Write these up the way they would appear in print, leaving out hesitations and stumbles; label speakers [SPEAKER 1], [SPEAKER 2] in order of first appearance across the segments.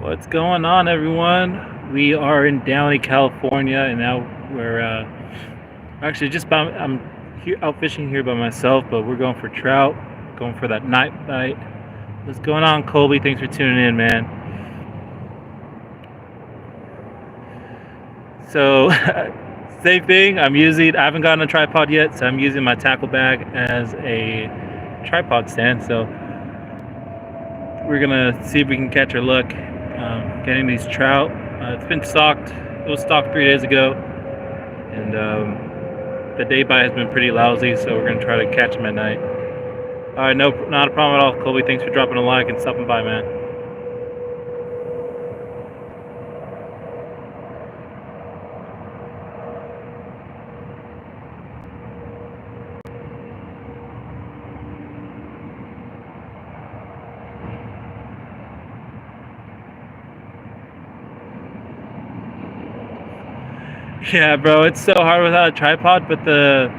[SPEAKER 1] What's going on, everyone? We are in Downey, California, and now we're actually I'm here out fishing here by myself, but we're going for trout, going for that night bite. What's going on, Colby? Thanks for tuning in, man. So, same thing. I haven't gotten a tripod yet, so I'm using my tackle bag as a tripod stand. So, we're gonna see if we can catch our luck getting these trout. It's been stocked. It was stocked 3 days ago, and the day bite has been pretty lousy. So we're gonna try to catch them at night. All right, no, not a problem at all, Colby. Thanks for dropping a like and stopping by, man. Yeah, bro, it's so hard without a tripod, but the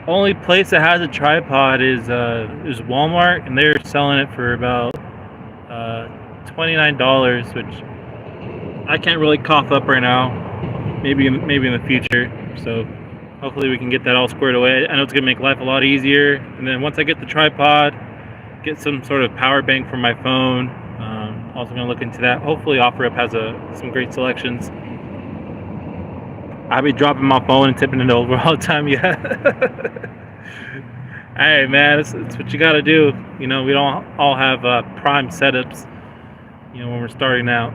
[SPEAKER 1] only place that has a tripod is Walmart, and they're selling it for about $29, which I can't really cough up right now. Maybe in the future. So hopefully we can get that all squared away. I know it's gonna make life a lot easier. And then once I get the tripod, get some sort of power bank for my phone. Also gonna look into that. Hopefully OfferUp has some great selections. I'll be dropping my phone and tipping it over all the time. Yeah. Hey, man, it's what you gotta do. You know, we don't all have prime setups, you know, when we're starting out.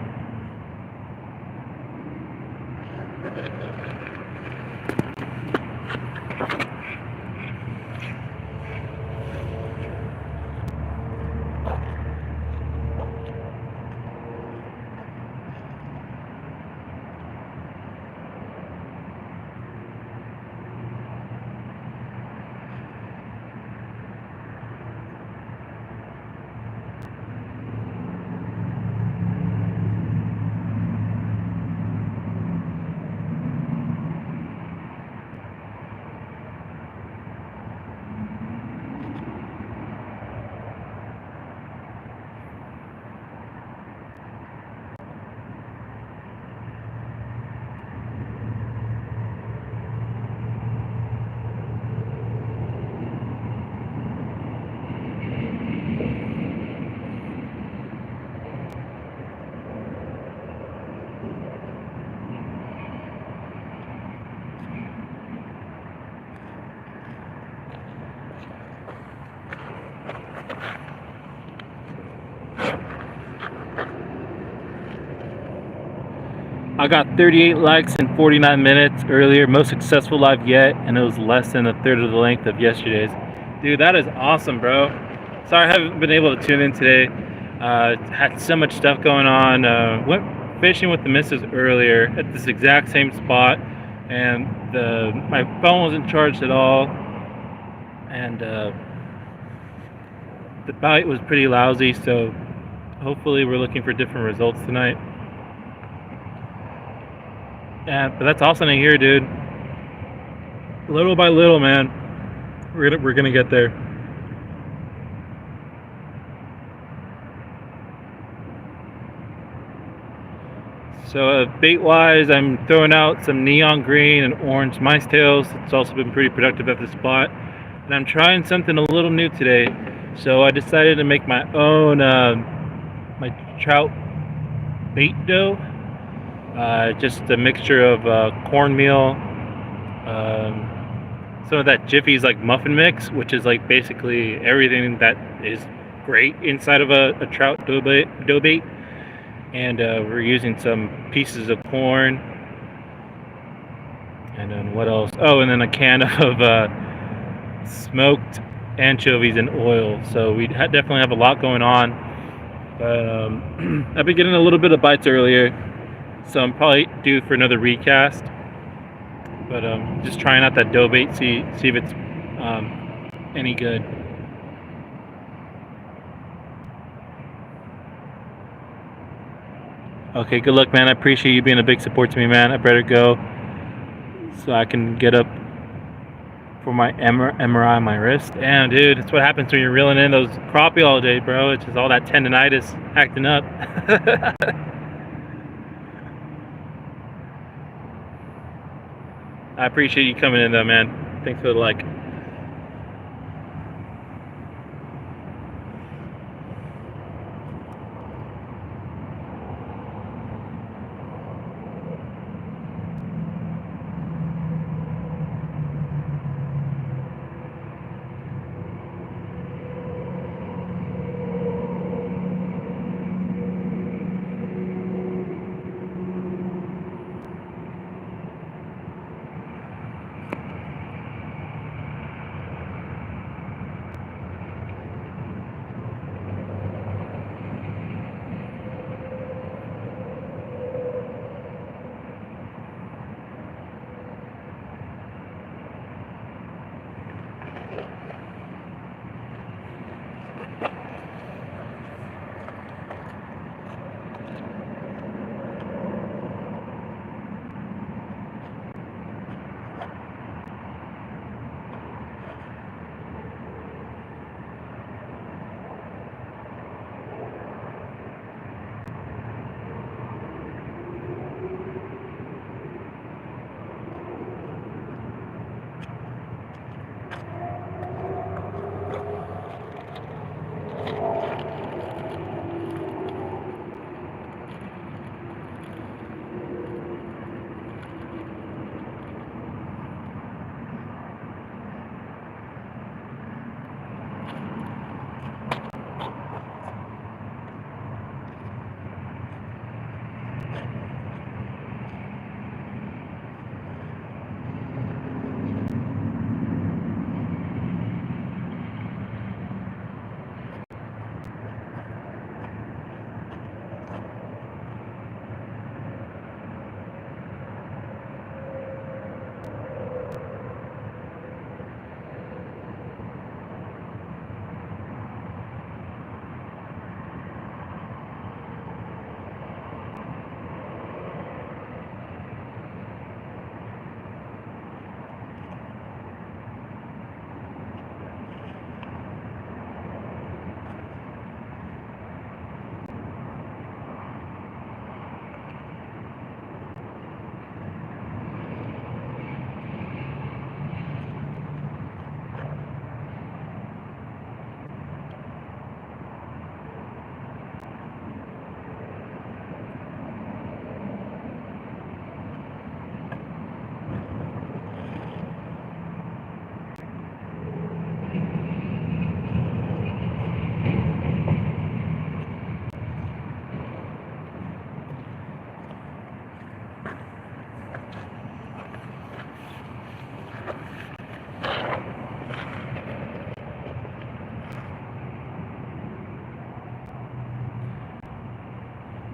[SPEAKER 1] I got 38 likes in 49 minutes earlier, most successful live yet, and it was less than a third of the length of yesterday's. Dude, that is awesome, bro. Sorry I haven't been able to tune in today. Had so much stuff going on. Went fishing with the missus earlier at this exact same spot, and my phone wasn't charged at all, and the bite was pretty lousy, so hopefully we're looking for different results tonight. Yeah, but that's awesome to hear, dude. Little by little, man, we're gonna get there. So bait-wise, I'm throwing out some neon green and orange mice tails. It's also been pretty productive at this spot. And I'm trying something a little new today. So I decided to make my own my trout bait dough. Just a mixture of cornmeal, some of that Jiffy's like muffin mix, which is like basically everything that is great inside of a trout dough bait. And we're using some pieces of corn, and then what else? Oh, and then a can of smoked anchovies in oil. So we definitely have a lot going on. But I've been getting a little bit of bites earlier, so I'm probably due for another recast. But just trying out that dough bait, see if it's any good. Okay, good luck, man. I appreciate you being a big support to me, man. I better go so I can get up for my MRI on my wrist. Damn, dude, that's what happens when you're reeling in those crappie all day, bro. It's just all that tendonitis acting up. I appreciate you coming in though, man. Thanks for the like.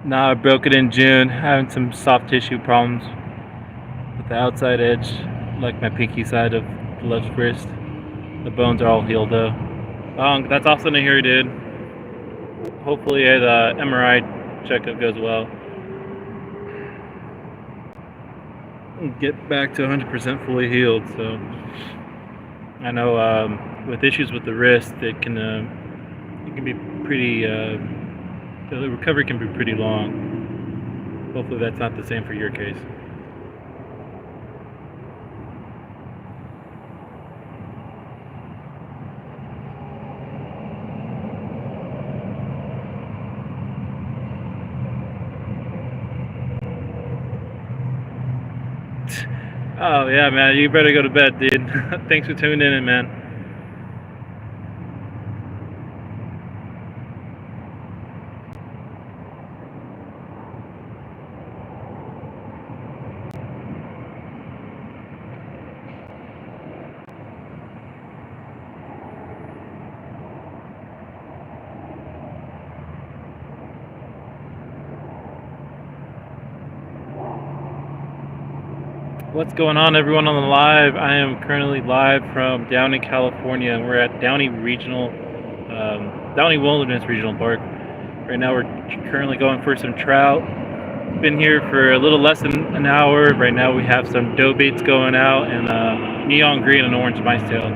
[SPEAKER 1] Now I broke it in June, having some soft tissue problems with the outside edge, like my pinky side of the left wrist. The bones are all healed though. That's awesome to hear, dude. Hopefully the MRI checkup goes well. Get back to 100% fully healed. So I know with issues with the wrist, it can be pretty. The recovery can be pretty long. Hopefully that's not the same for your case. Oh yeah, man, you better go to bed, dude. Thanks for tuning in, man. What's going on, everyone on the live? I am currently live from Downey, California, and we're at Downey Wilderness Regional Park. Right now we're currently going for some trout. Been here for a little less than an hour. Right now we have some dough baits going out and neon green and orange mice tail.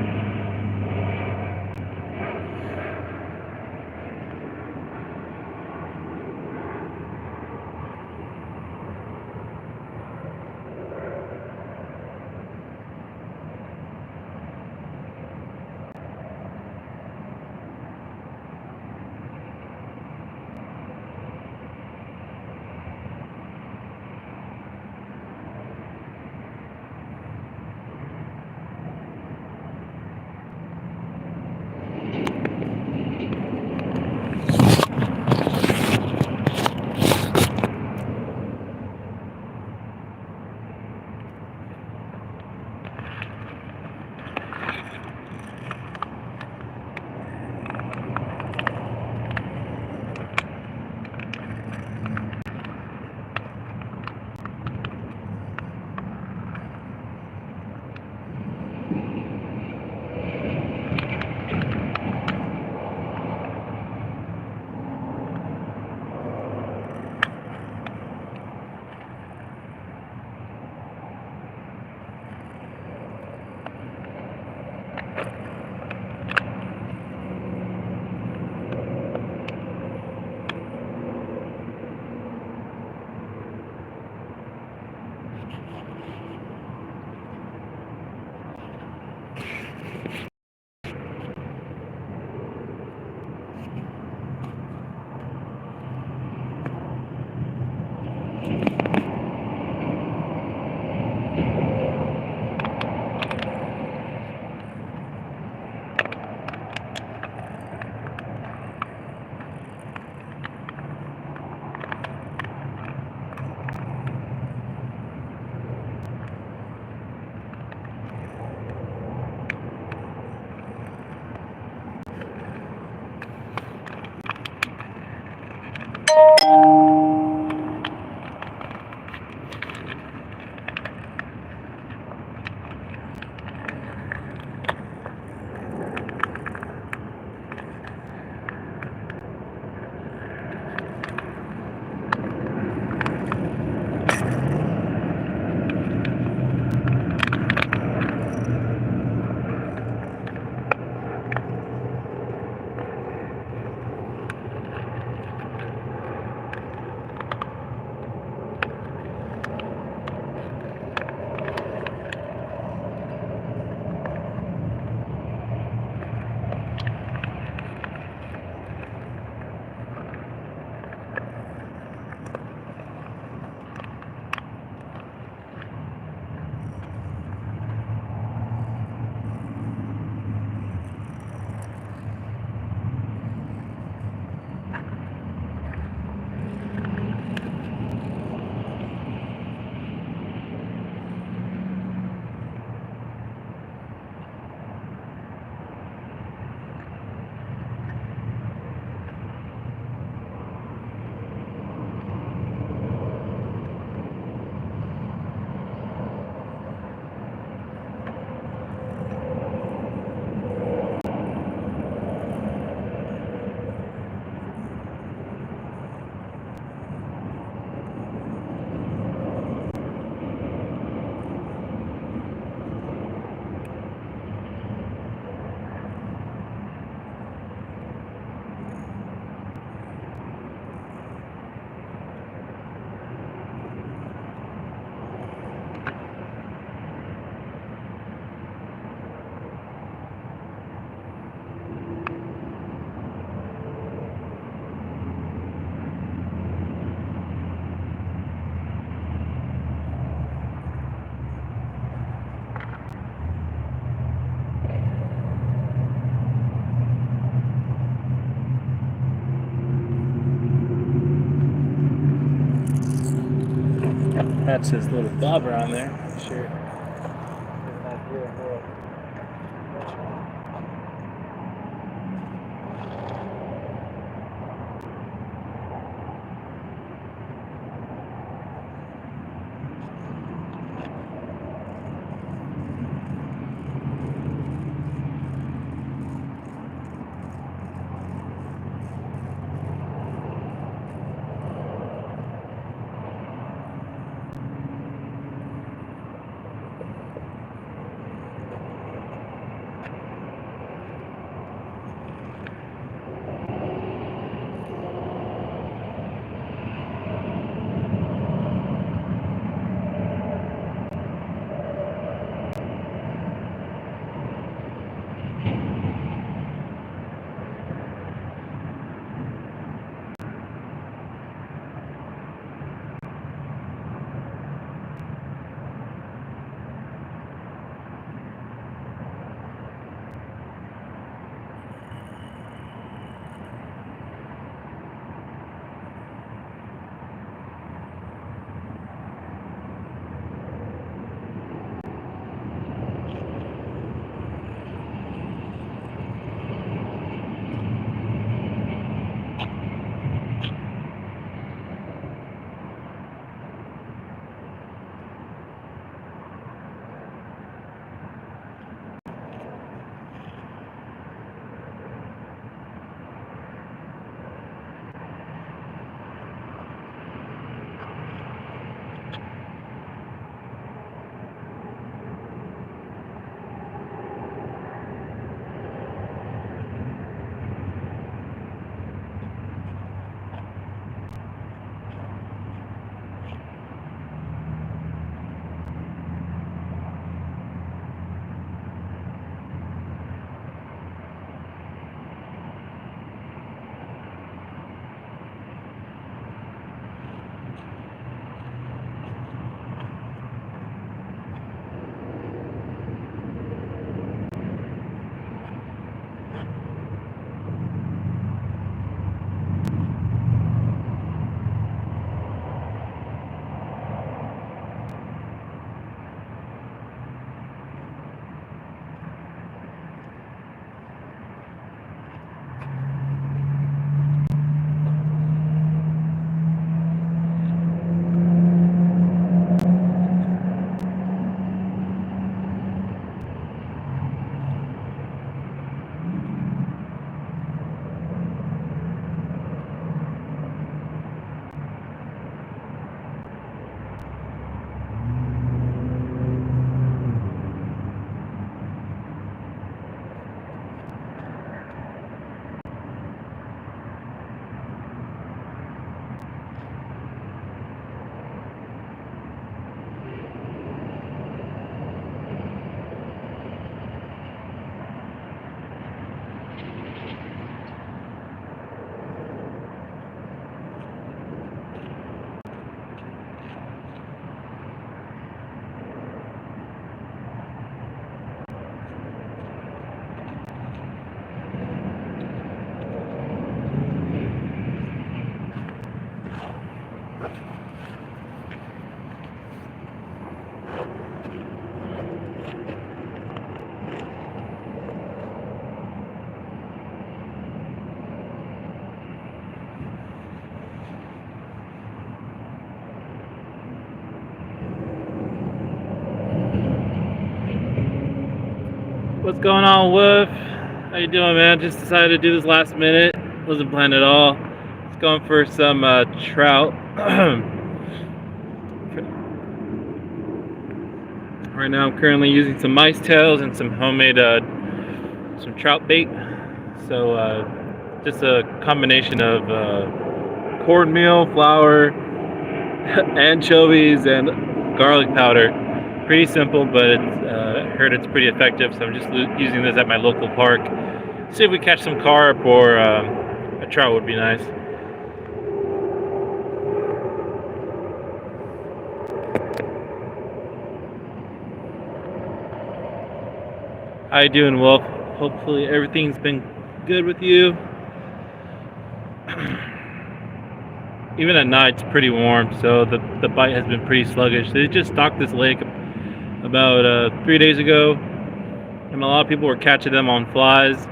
[SPEAKER 1] catch this little bobber on there. Sure. What's going on, Wolf? How you doing, man? Just decided to do this last minute. Wasn't planned at all. Just going for some trout. Right now I'm currently using some mice tails and some homemade some trout bait. So just a combination of cornmeal, flour, anchovies, and garlic powder. Pretty simple, but I heard it's pretty effective, so I'm just using this at my local park. See if we catch some carp or a trout would be nice. How you doing, Wolf? Hopefully everything's been good with you. even at night it's pretty warm, so the bite has been pretty sluggish. They just stocked this lake about 3 days ago, and a lot of people were catching them on flies.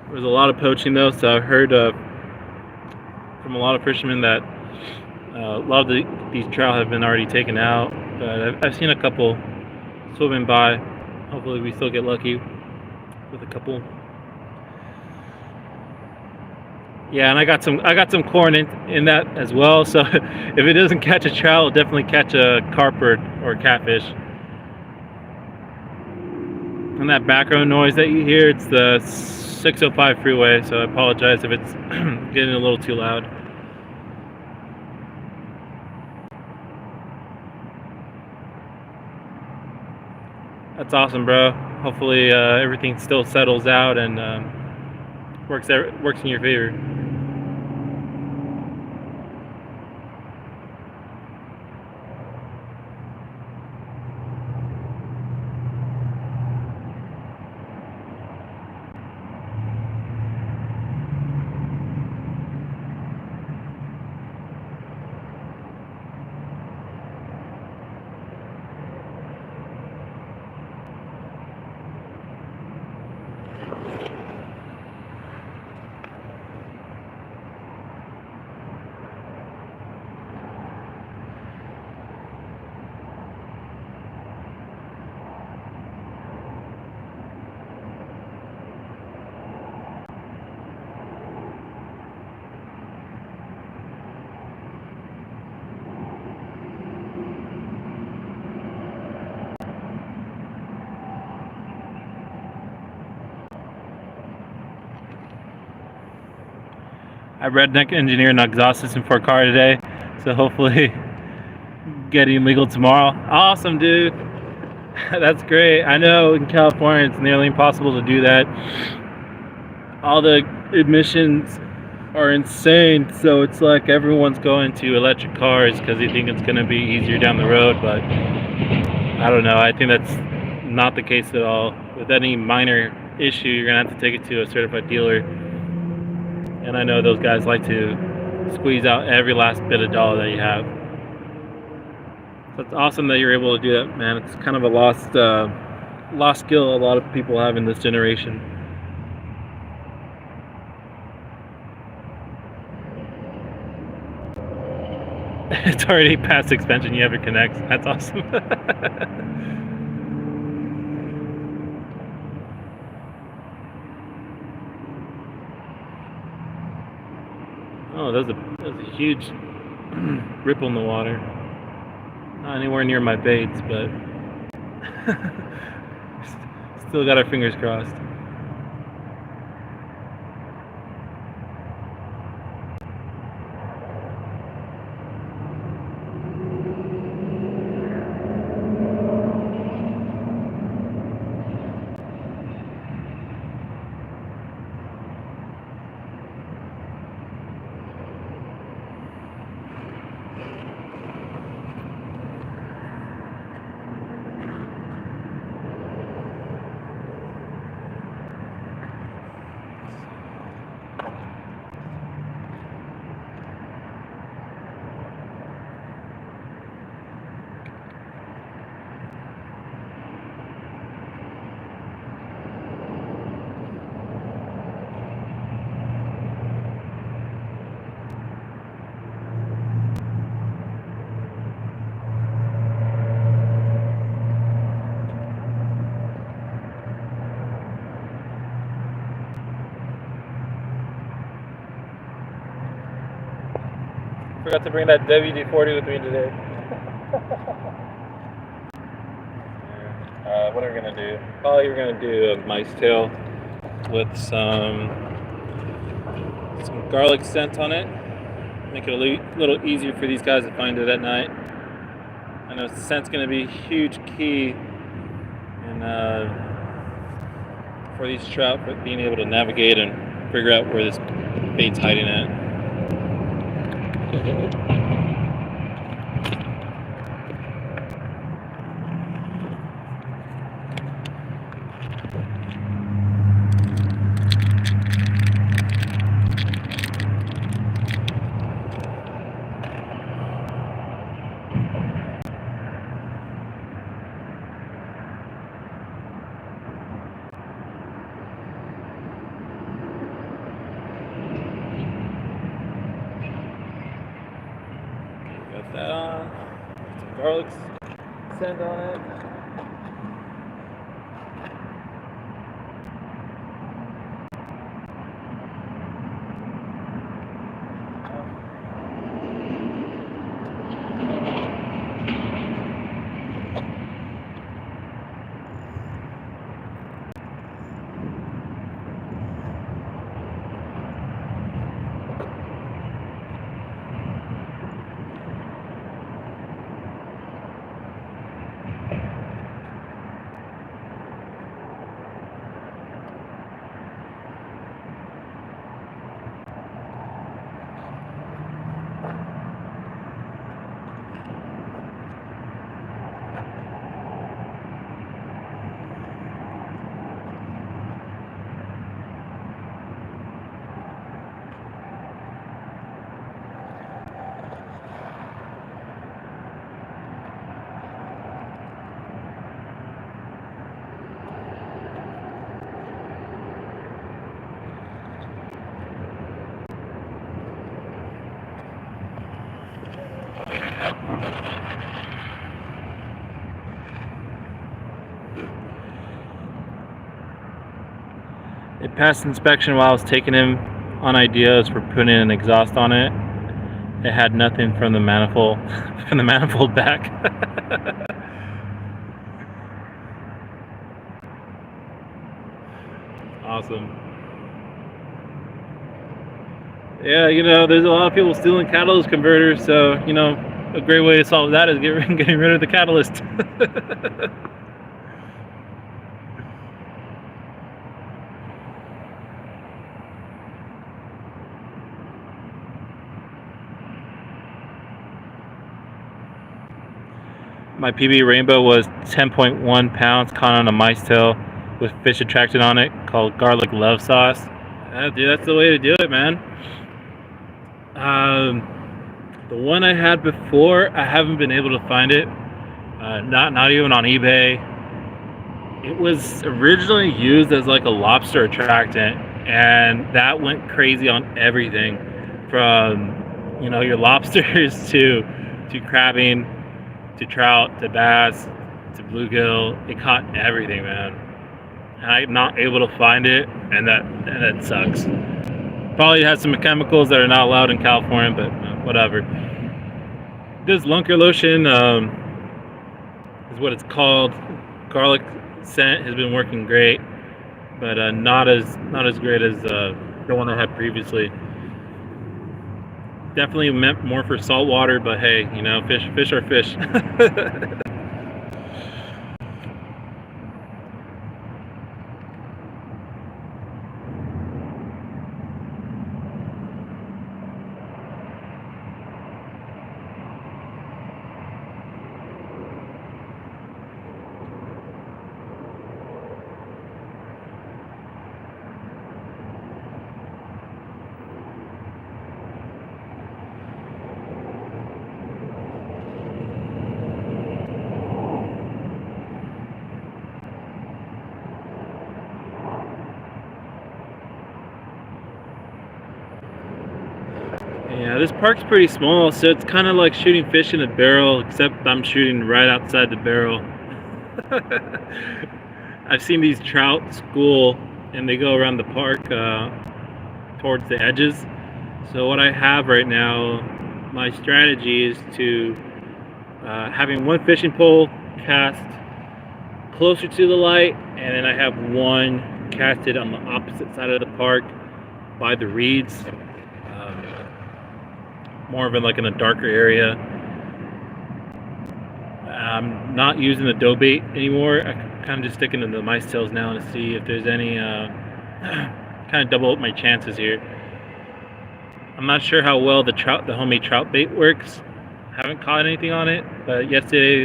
[SPEAKER 1] There was a lot of poaching though, so I heard from a lot of fishermen that a lot of these trout have been already taken out. But I've seen a couple swimming by. Hopefully we still get lucky with a couple. Yeah, and I got some corn in that as well. So if it doesn't catch a trout, it'll definitely catch a carp or catfish. And that background noise that you hear, it's the 605 freeway. So I apologize if it's getting a little too loud. That's awesome, bro. Hopefully everything still settles out and works in your favor. I redneck engineer an exhaust system for a car today, so hopefully getting legal tomorrow. Awesome, dude. That's great. I know in California it's nearly impossible to do that. All the emissions are insane, so it's like everyone's going to electric cars because they think it's going to be easier down the road, but I don't know. I think that's not the case at all. With any minor issue, you're going to have to take it to a certified dealer. And I know those guys like to squeeze out every last bit of dollar that you have. So it's awesome that you're able to do that, man. It's kind of a lost skill a lot of people have in this generation. It's already past suspension. You have it connects. That's awesome. Oh, that was a huge ripple in the water. Not anywhere near my baits, but still got our fingers crossed. Forgot to bring that WD-40 with me today. What are we gonna do? Probably we're gonna do a mice tail with some garlic scent on it. Make it a little easier for these guys to find it at night. I know scent's gonna be a huge key in for these trout, for being able to navigate and figure out where this bait's hiding at. garlic scent on it. It passed inspection while I was taking him on ideas for putting an exhaust on it. It had nothing from the manifold back. Awesome. Yeah, you know, there's a lot of people stealing catalyst converters, so you know, a great way to solve that is getting rid of the catalyst. My PB Rainbow was 10.1 pounds, caught on a mice tail with fish attracted on it, called garlic love sauce. Dude, that's the way to do it, man. The one I had before, I haven't been able to find it. Not even on eBay. It was originally used as like a lobster attractant, and that went crazy on everything, from your lobsters to crabbing, to trout, to bass, to bluegill. It caught everything, man. And I'm not able to find it, and that sucks. Probably has some chemicals that are not allowed in California, but whatever. This Lunker lotion is what it's called. Garlic scent has been working great, but not as great as the one I had previously. Definitely meant more for saltwater, but hey, fish are fish. Yeah, this park's pretty small, so it's kind of like shooting fish in a barrel, except I'm shooting right outside the barrel. I've seen these trout school, and they go around the park towards the edges. So what I have right now, my strategy is to having one fishing pole cast closer to the light, and then I have one casted on the opposite side of the park by the reeds. More of it like in a darker area. I'm not using the dough bait anymore. I'm kind of just sticking to the mice tails now to see if there's any kind of double up my chances here. I'm not sure how well the homemade trout bait works. Haven't caught anything on it, but yesterday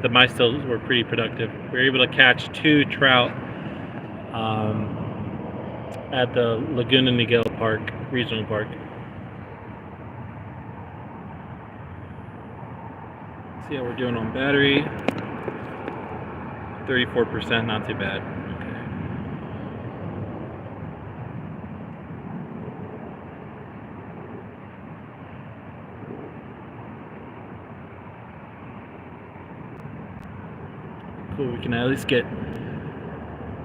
[SPEAKER 1] the mice tails were pretty productive. We were able to catch 2 trout at the Laguna Niguel Park, regional park. See how we're doing on battery. 34%, not too bad. cool. We can at least get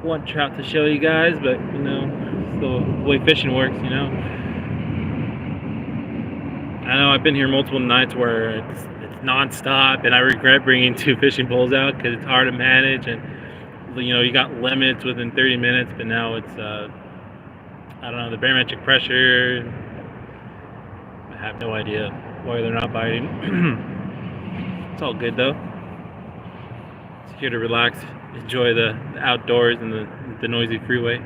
[SPEAKER 1] one trout to show you guys, but you know, it's the way fishing works, you know. I know I've been here multiple nights where it's non-stop, and I regret bringing 2 fishing poles out because it's hard to manage, and you know, you got limits within 30 minutes, but now it's I don't know, the barometric pressure. I have no idea why they're not biting. It's all good though. It's here to relax, enjoy the outdoors and the noisy freeway.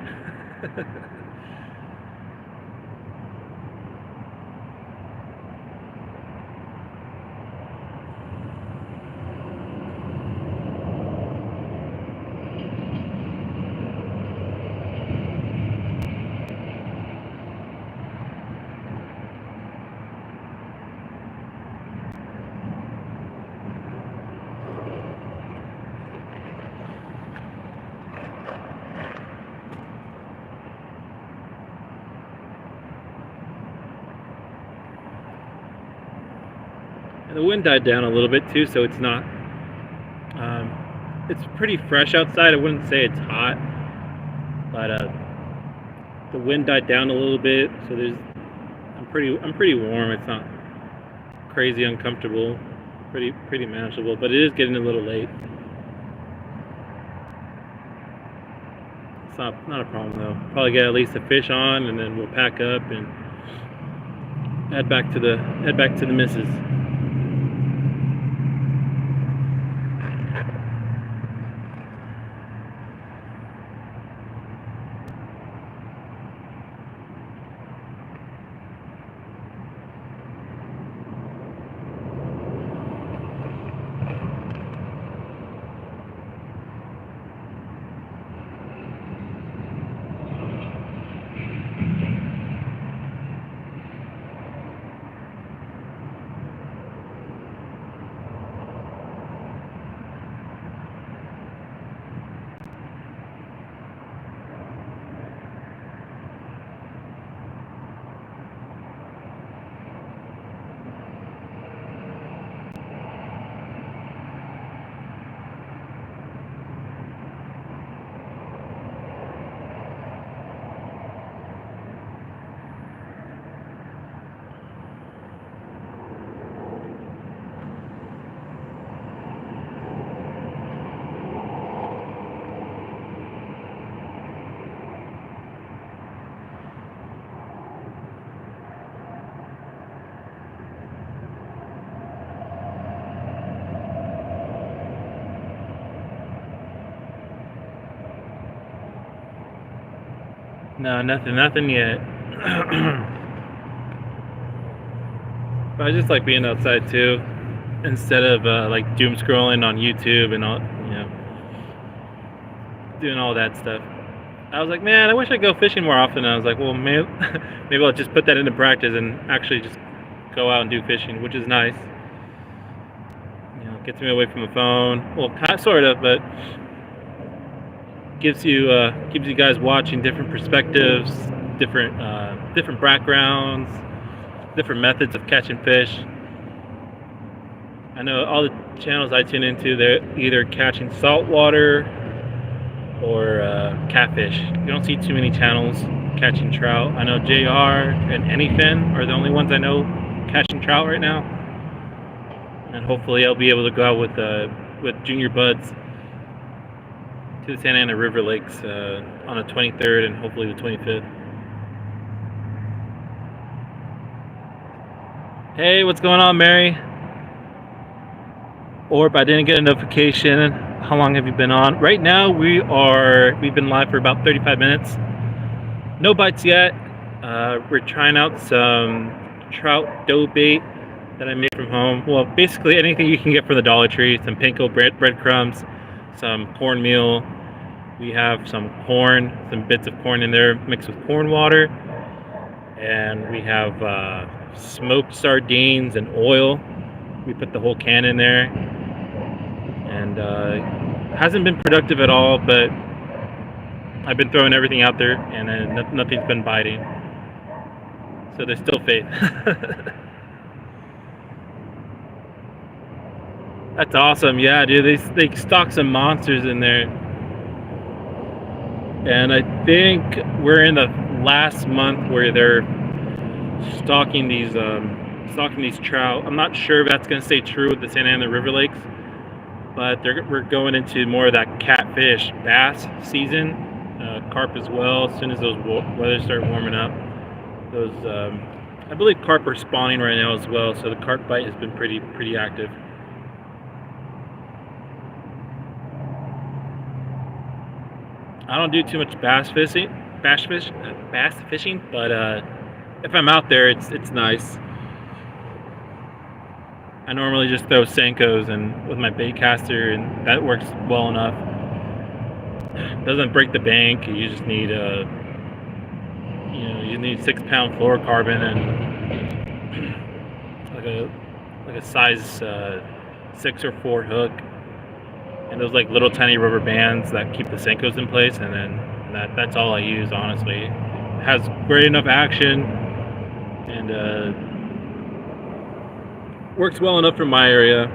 [SPEAKER 1] And the wind died down a little bit too, so it's not. It's pretty fresh outside. I wouldn't say it's hot, but the wind died down a little bit, so I'm pretty warm. It's not crazy uncomfortable. Pretty manageable, but it is getting a little late. It's not a problem though. Probably get at least a fish on, and then we'll pack up and head back to the missus. No, nothing yet. But I just like being outside too, instead of like doom scrolling on YouTube and all, you know, doing all that stuff. I was like, man, I wish I'd go fishing more often. And I was like, well, maybe I'll just put that into practice and actually just go out and do fishing, which is nice. You know, gets me away from the phone. Well, sort of, but gives you guys watching different perspectives, different backgrounds, different methods of catching fish. I know all the channels I tune into, they're either catching saltwater or catfish. You don't see too many channels catching trout. I know JR and Anyfin are the only ones I know catching trout right now, and hopefully I'll be able to go out with junior buds to the Santa Ana River Lakes on the 23rd and hopefully the 25th. Hey, what's going on, Mary? Orb, I didn't get a notification. How long have you been on? Right now we've been live for about 35 minutes. No bites yet. We're trying out some trout dough bait that I made from home. Well, basically anything you can get from the Dollar Tree. Some panko breadcrumbs, some cornmeal. We have some corn, some bits of corn in there mixed with corn water. And we have smoked sardines and oil. We put the whole can in there. And hasn't been productive at all, but I've been throwing everything out there and nothing's been biting. So there's still faith. That's awesome. Yeah, dude. They stock some monsters in there, and I think we're in the last month where they're stocking these trout. I'm not sure if that's going to stay true with the Santa Ana River Lakes, but we're going into more of that catfish bass season, carp as well. As soon as those weather start warming up, those I believe carp are spawning right now as well. So the carp bite has been pretty active. I don't do too much bass fishing, but if I'm out there, it's nice. I normally just throw Senkos and with my bait caster, and that works well enough. Doesn't break the bank. You just need you need 6-pound fluorocarbon and like a size 6 or 4 hook, and those like little tiny rubber bands that keep the Senkos in place, and then that's all I use, honestly. It has great enough action and works well enough for my area.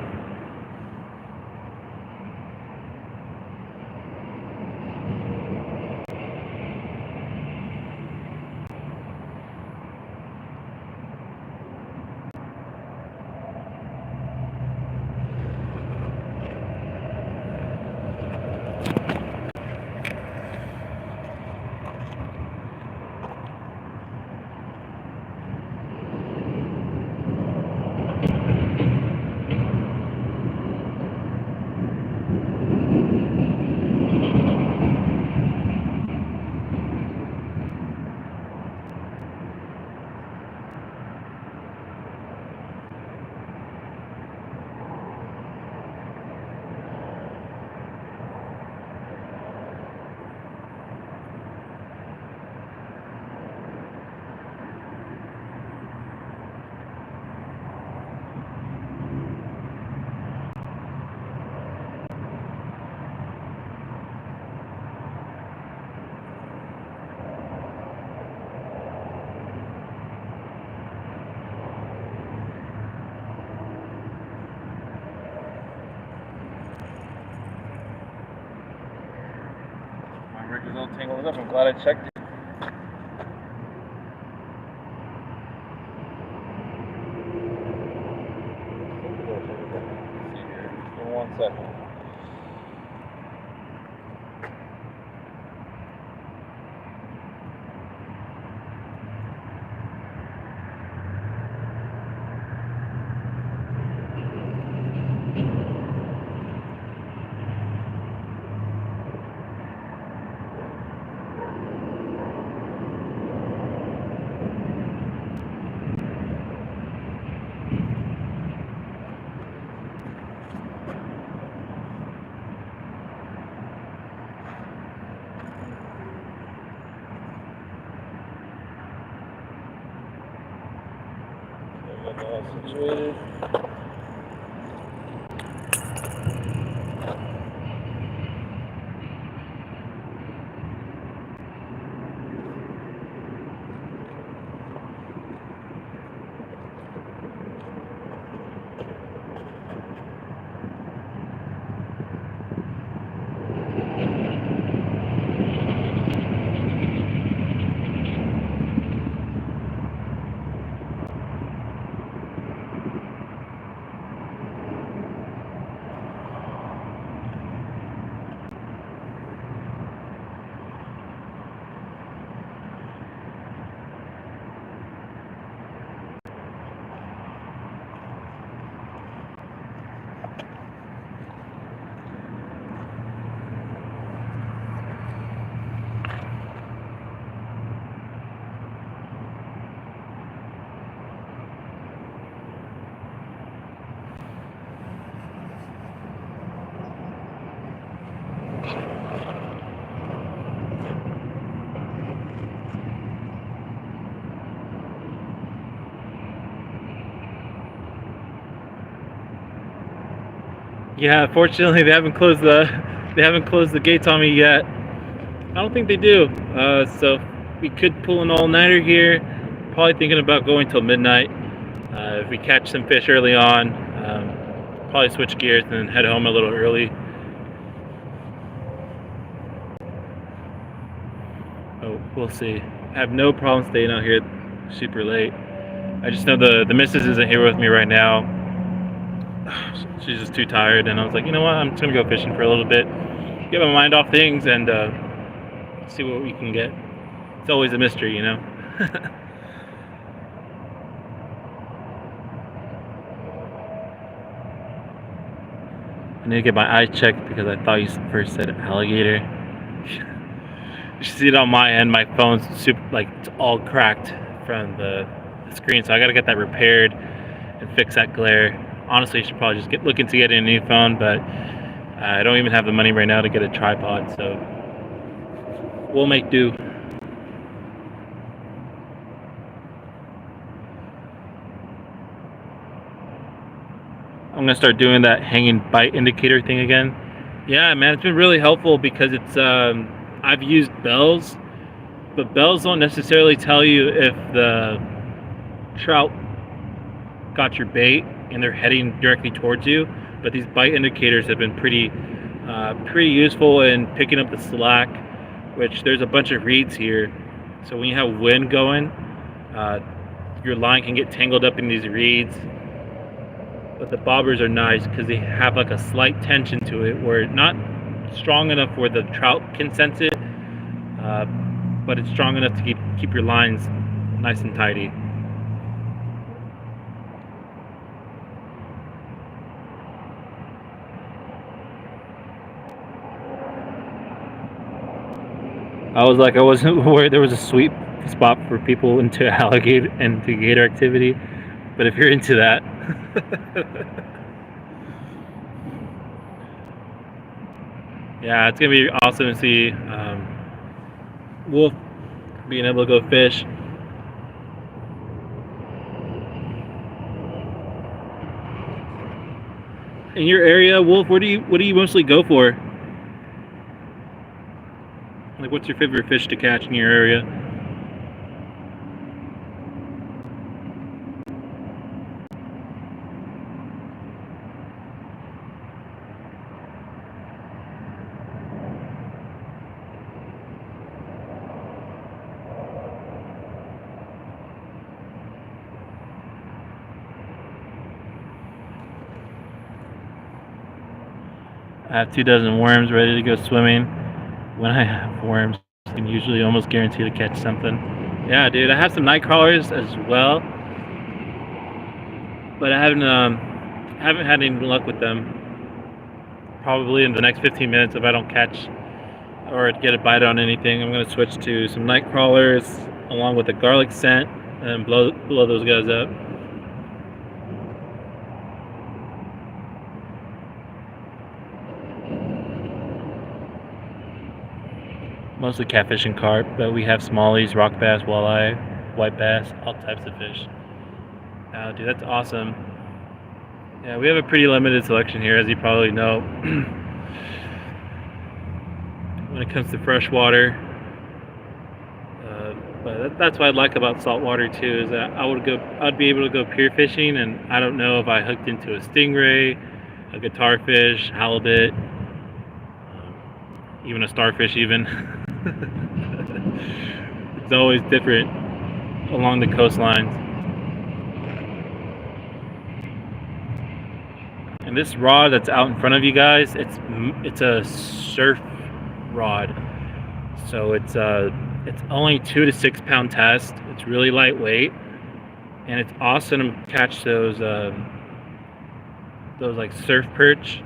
[SPEAKER 1] Rick is all tangled up. I'm glad I checked it. Let's see here. Give me 1 second. All situated. Yeah, fortunately they haven't closed the gates on me yet. I don't think they do. So we could pull an all-nighter here. Probably thinking about going till midnight. If we catch some fish early on, probably switch gears and then head home a little early. Oh, we'll see. I have no problem staying out here super late. I just know the missus isn't here with me right now. She's just too tired, and I was like, you know what? I'm just gonna go fishing for a little bit, get my mind off things, and see what we can get. It's always a mystery, you know. I need to get my eyes checked because I thought you first said alligator. You should see it on my end. My phone's super, like, it's all cracked from the screen, so I gotta get that repaired and fix that glare. Honestly, I should probably just looking to get a new phone, but I don't even have the money right now to get a tripod, so we'll make do. I'm gonna start doing that hanging bite indicator thing again. Yeah, man, it's been really helpful because it's I've used bells, but bells don't necessarily tell you if the trout got your bait and they're heading directly towards you. But these bite indicators have been pretty useful in picking up the slack, which there's a bunch of reeds here. So when you have wind going, your line can get tangled up in these reeds. But the bobbers are nice because they have like a slight tension to it, where it's not strong enough where the trout can sense it, but it's strong enough to keep your lines nice and tidy. I wasn't aware there was a sweet spot for people into alligator and to gator activity, but if you're into that. Yeah, it's gonna be awesome to see Wolf being able to go fish. In your area, Wolf, what do you mostly go for? Like, what's your favorite fish to catch in your area? I have 2 dozen worms ready to go swimming. When I have worms, I can usually almost guarantee to catch something. Yeah, dude, I have some night crawlers as well, but I haven't had any luck with them. Probably in the next 15 minutes, if I don't catch or get a bite on anything, I'm gonna switch to some night crawlers along with a garlic scent and blow those guys up. Mostly catfish and carp, but we have smallies, rock bass, walleye, white bass, all types of fish. Oh, dude, that's awesome. Yeah, we have a pretty limited selection here, as you probably know. When it comes to freshwater, but that's what I like about saltwater too. Is that I'd be able to go pier fishing, and I don't know if I hooked into a stingray, a guitarfish, halibut, even a starfish, even. It's always different along the coastlines. And this rod that's out in front of you guys, it's a surf rod, so it's only 2 to 6 pound test. It's really lightweight, and it's awesome to catch those like surf perch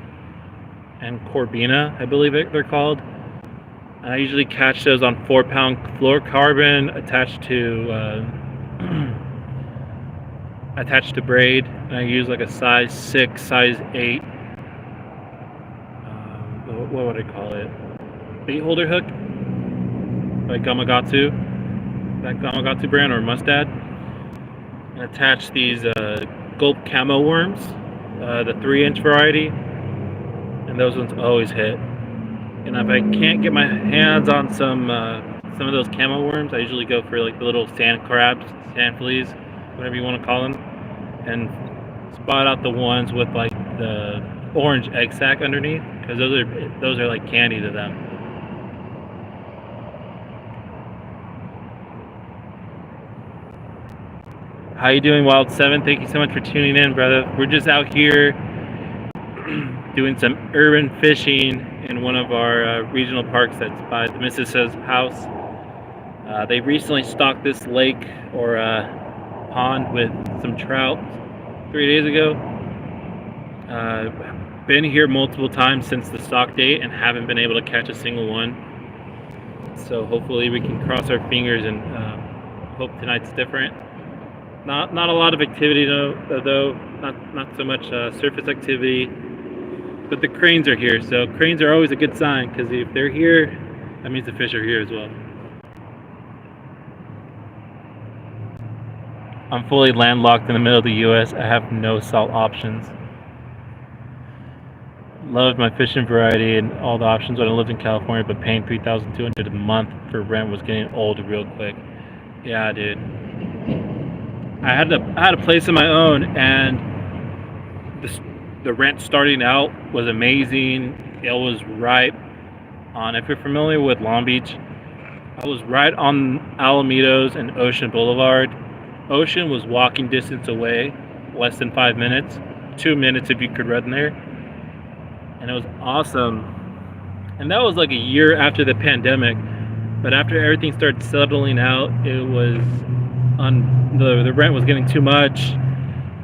[SPEAKER 1] and corbina, I believe they're called. I usually catch those on 4 pound fluorocarbon attached to braid, and I use like a size 6, size 8. What would I call it? Bait holder hook, like Gamakatsu, that Gamakatsu brand, or Mustad, and attach these gulp camo worms, the 3-inch variety, and those ones always hit. And if I can't get my hands on some of those camo worms, I usually go for like the little sand crabs, sand fleas, whatever you want to call them, and spot out the ones with like the orange egg sac underneath, because those are like candy to them. How you doing, Wild 7? Thank you so much for tuning in, brother. We're just out here doing some urban fishing in one of our regional parks that's by the Mrs.'s house. They recently stocked this lake or pond with some trout 3 days ago. Been here multiple times since the stock date and haven't been able to catch a single one. So hopefully we can cross our fingers and hope tonight's different. Not a lot of activity though. Not so much surface activity. But the cranes are here, so cranes are always a good sign, because if they're here, that means the fish are here as well. I'm fully landlocked in the middle of the U.S. I have no salt options. Loved my fishing variety and all the options when I lived in California, but paying $3,200 a month for rent was getting old real quick. Yeah, dude. I had a place of my own, and the rent starting out was amazing. It was right on, if you're familiar with Long Beach, I was right on Alamedos and Ocean Boulevard. Ocean was walking distance away, less than 5 minutes, 2 minutes if you could run there. And it was awesome. And that was like a year after the pandemic. But after everything started settling out, it was the rent was getting too much.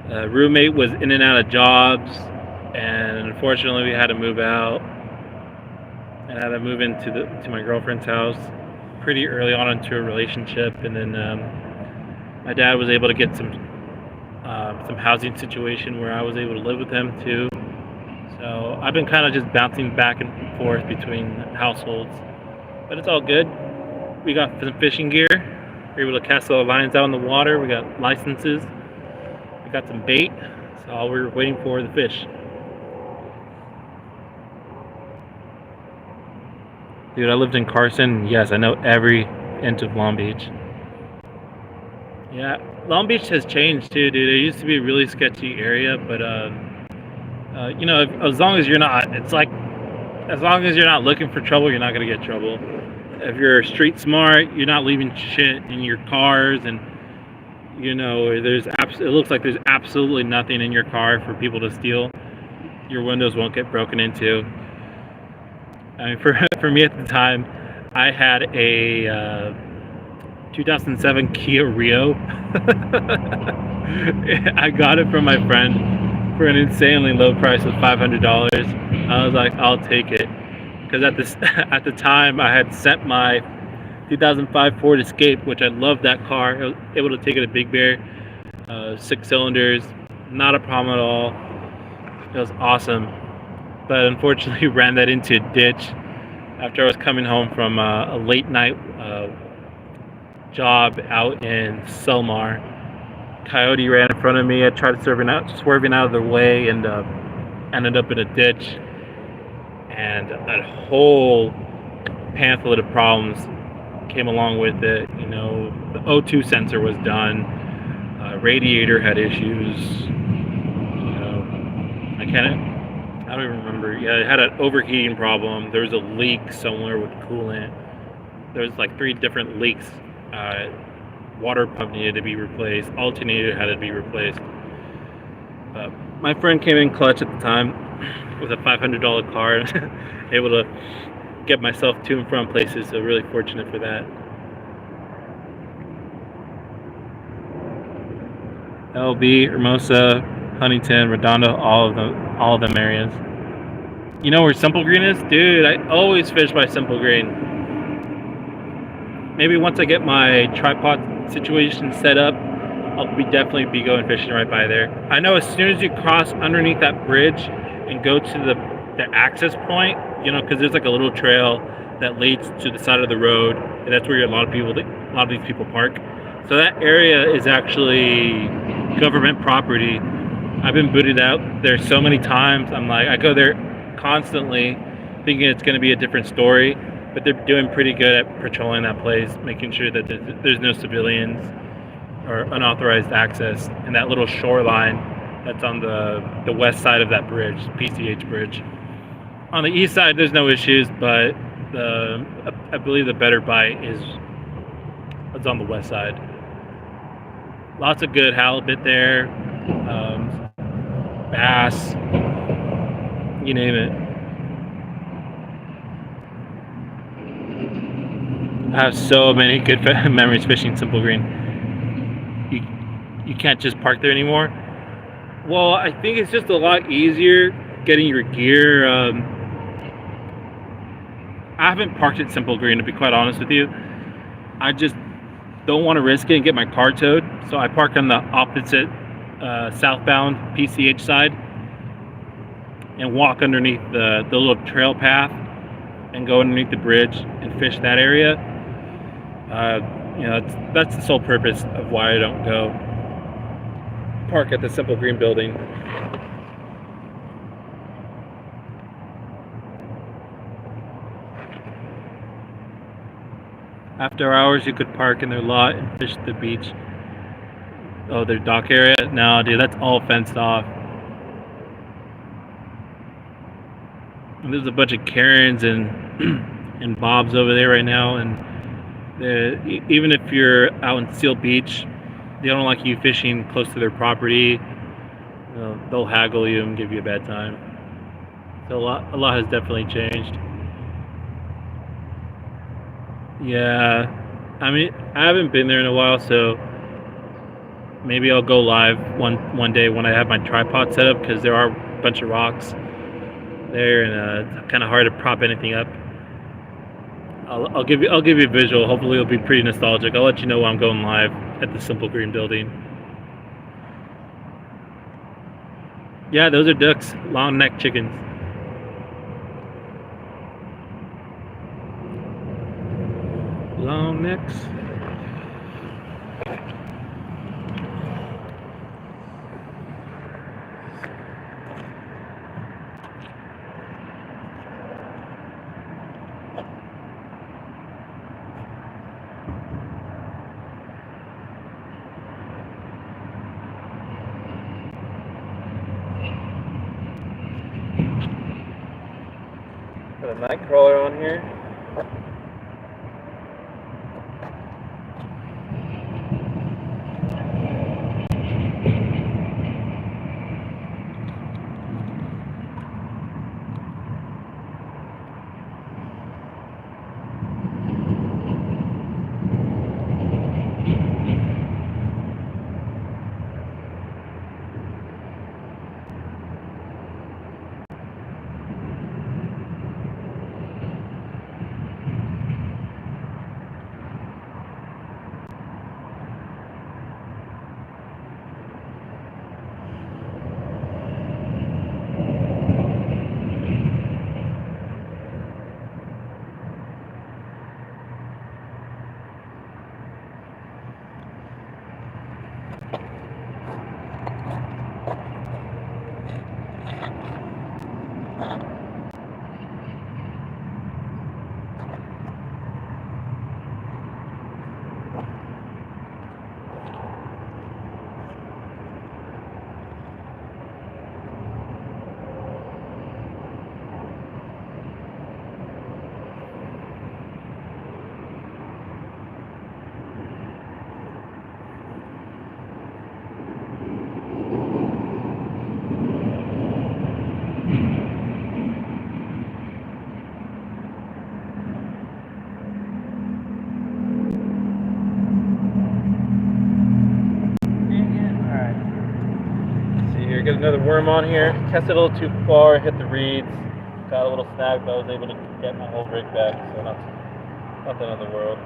[SPEAKER 1] Roommate was in and out of jobs, and unfortunately we had to move out. And I had to move to my girlfriend's house pretty early on into a relationship, and then my dad was able to get some housing situation where I was able to live with him too. So I've been kind of just bouncing back and forth between households, but it's all good. We got some fishing gear. We're able to cast all the lines out in the water. We got licenses. We got some bait. So all we're waiting for the fish. Dude, I lived in Carson. Yes, I know every inch of Long Beach. Yeah, Long Beach has changed too, dude. It used to be a really sketchy area, but you know, as long as you're not, it's like, as long as you're not looking for trouble, you're not gonna get trouble. If you're street smart, you're not leaving shit in your cars, and you know, it looks like there's absolutely nothing in your car for people to steal. Your windows won't get broken into. I mean, for me at the time, I had a 2007 Kia Rio. I got it from my friend for an insanely low price of $500. I was like, I'll take it, because at the time I had sent my 2005 Ford Escape, which I loved that car. I was able to take it to Big Bear, 6 cylinders, not a problem at all. It was awesome, but unfortunately ran that into a ditch after I was coming home from a late night job out in Selmar. Coyote ran in front of me. I tried swerving out of the way, and ended up in a ditch. And a whole pamphlet of problems came along with it. You know, the O2 sensor was done. Radiator had issues. You know, I don't even remember. Yeah, it had an overheating problem. There was a leak somewhere with coolant. There was like 3 different leaks. Water pump needed to be replaced. Alternator had to be replaced. My friend came in clutch at the time with a $500 car, able to get myself to and from places. So really fortunate for that. LB, Hermosa, Huntington, Redondo, all of them areas. You know where Simple Green is? Dude, I always fish by Simple Green. Maybe once I get my tripod situation set up, I'll definitely be going fishing right by there. I know as soon as you cross underneath that bridge and go to the access point, you know, because there's like a little trail that leads to the side of the road, and that's where a lot of these people park. So that area is actually government property. I've been booted out there so many times. I go there constantly thinking it's going to be a different story, but they're doing pretty good at patrolling that place, making sure that there's no civilians or unauthorized access in that little shoreline That's on the west side of that bridge, PCH bridge. On the east side, there's no issues, but I believe the better bite is on the west side. Lots of good halibut there, bass, you name it. I have so many good memories fishing Simple Green. You can't just park there anymore. Well, I think it's just a lot easier getting your gear. I haven't parked at Simple Green, to be quite honest with you. I just don't want to risk it and get my car towed, so I park on the opposite southbound PCH side and walk underneath the little trail path and go underneath the bridge and fish that area. That's the sole purpose of why I don't go park at the Simple Green building. After hours, you could park in their lot and fish the beach. Oh, their dock area? No, dude, that's all fenced off. And there's a bunch of Karens and Bobs over there right now, and even if you're out in Seal Beach, they don't like you fishing close to their property. They'll haggle you and give you a bad time. So a lot has definitely changed. Yeah, I mean, I haven't been there in a while, so maybe I'll go live one day when I have my tripod set up, because there are a bunch of rocks there, and it's kind of hard to prop anything up. I'll give you a visual. Hopefully, it'll be pretty nostalgic. I'll let you know when I'm going live at the Simple Green building. Yeah, those are ducks, long neck chickens. Long necks. Got a night crawler on here. Get another worm on here. Cast it a little too far, hit the reeds. Got a little snag, but I was able to get my whole rig back, so not the end of the world.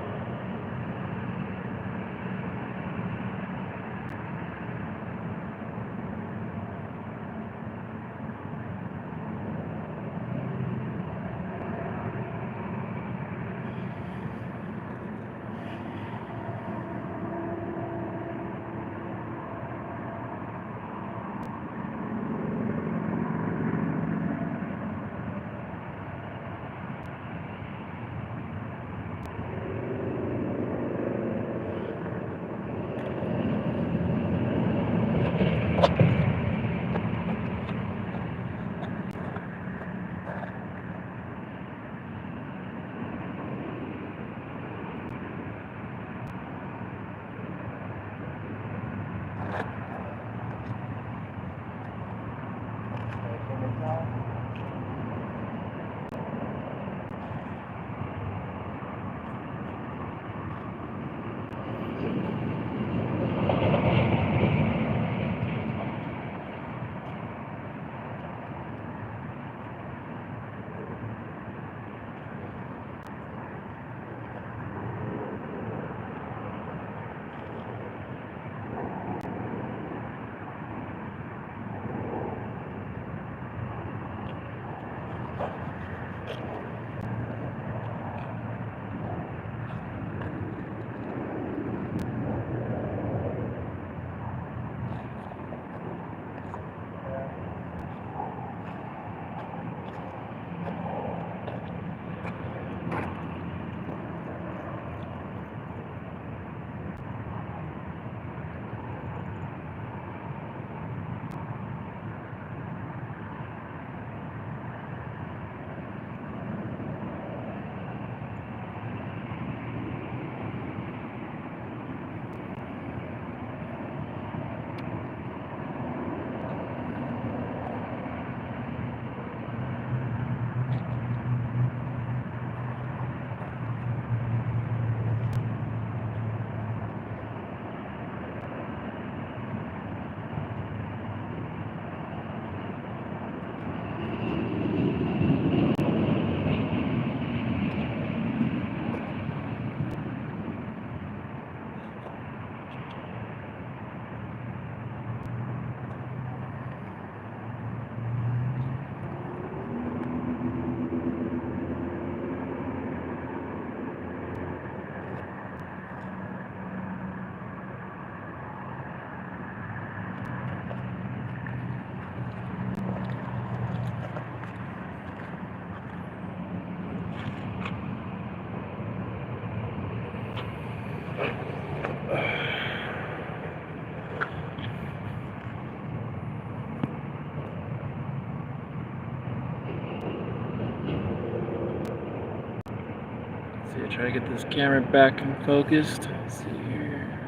[SPEAKER 1] Try to get this camera back and focused. Let's see here.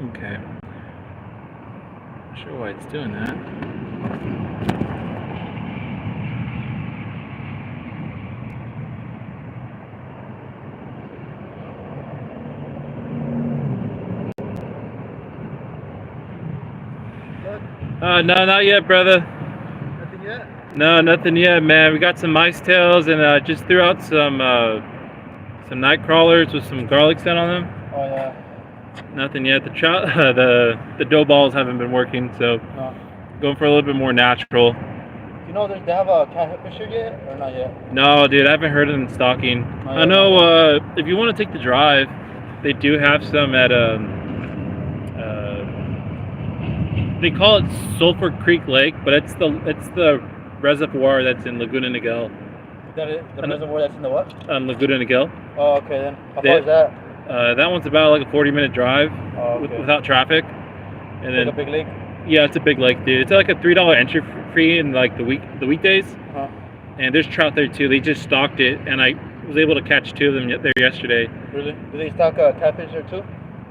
[SPEAKER 1] Okay. Not sure why it's doing that. No, not yet, brother.
[SPEAKER 2] Nothing yet?
[SPEAKER 1] No, nothing yet, man. We got some mice tails and just threw out some night crawlers with some garlic scent on them.
[SPEAKER 2] Oh yeah.
[SPEAKER 1] Nothing yet. The trout, the dough balls haven't been working, so going for a little bit more natural.
[SPEAKER 2] Do you know they have a catfisher yet or not yet?
[SPEAKER 1] No, dude, I haven't heard of them stocking. I know if you want to take the drive, they do have some at they call it Sulphur Creek Lake, but it's the reservoir that's in Laguna Niguel.
[SPEAKER 2] Is that it? The reservoir that's in the what?
[SPEAKER 1] Laguna Niguel.
[SPEAKER 2] Oh, okay then. How far is that?
[SPEAKER 1] That one's about like a 40-minute drive without traffic. And
[SPEAKER 2] it's
[SPEAKER 1] then
[SPEAKER 2] like a big lake?
[SPEAKER 1] Yeah, it's a big lake, dude. It's like a $3 entry fee in like the weekdays. And there's trout there too. They just stocked it, and I was able to catch 2 of them there yesterday.
[SPEAKER 2] Really? Do they stock catfish there too?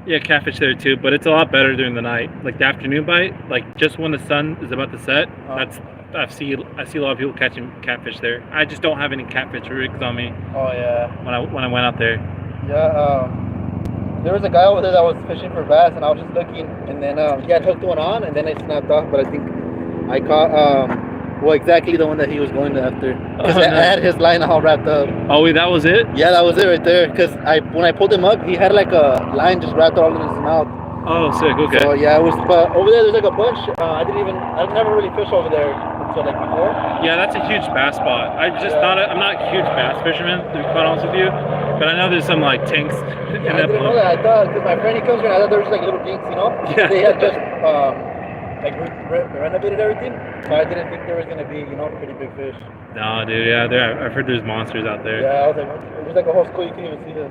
[SPEAKER 1] Yeah, catfish there too, but it's a lot better during the night. Like the afternoon bite, like just when the sun is about to set. I see a lot of people catching catfish there. I just don't have any catfish rigs on me.
[SPEAKER 2] Oh yeah.
[SPEAKER 1] When I went out there.
[SPEAKER 2] Yeah. There was a guy over there that was fishing for bass, and I was just looking, and then he had hooked one on, and then it snapped off. But I think I caught exactly the one that he was going after. Because I had his line all wrapped up.
[SPEAKER 1] Oh, wait, that was it?
[SPEAKER 2] Yeah, that was it right there. Because when I pulled him up, he had like a line just wrapped all in his mouth.
[SPEAKER 1] Oh, sick. Okay.
[SPEAKER 2] So yeah, but over there, there's like a bunch. I've never really fished over there until like before.
[SPEAKER 1] Yeah, that's a huge bass spot. I'm not a huge bass fisherman, to be quite honest with you. But I know there's some like tanks.
[SPEAKER 2] Yeah, I didn't know that. I thought, because my friend, he comes here, and I thought there was like little dinks, you know?
[SPEAKER 1] Yeah.
[SPEAKER 2] They had just renovated everything, so I didn't think there was gonna be, pretty big fish.
[SPEAKER 1] No, dude, yeah, I've heard there's monsters out there.
[SPEAKER 2] Yeah, I was like, it was like a whole school, you couldn't even see them.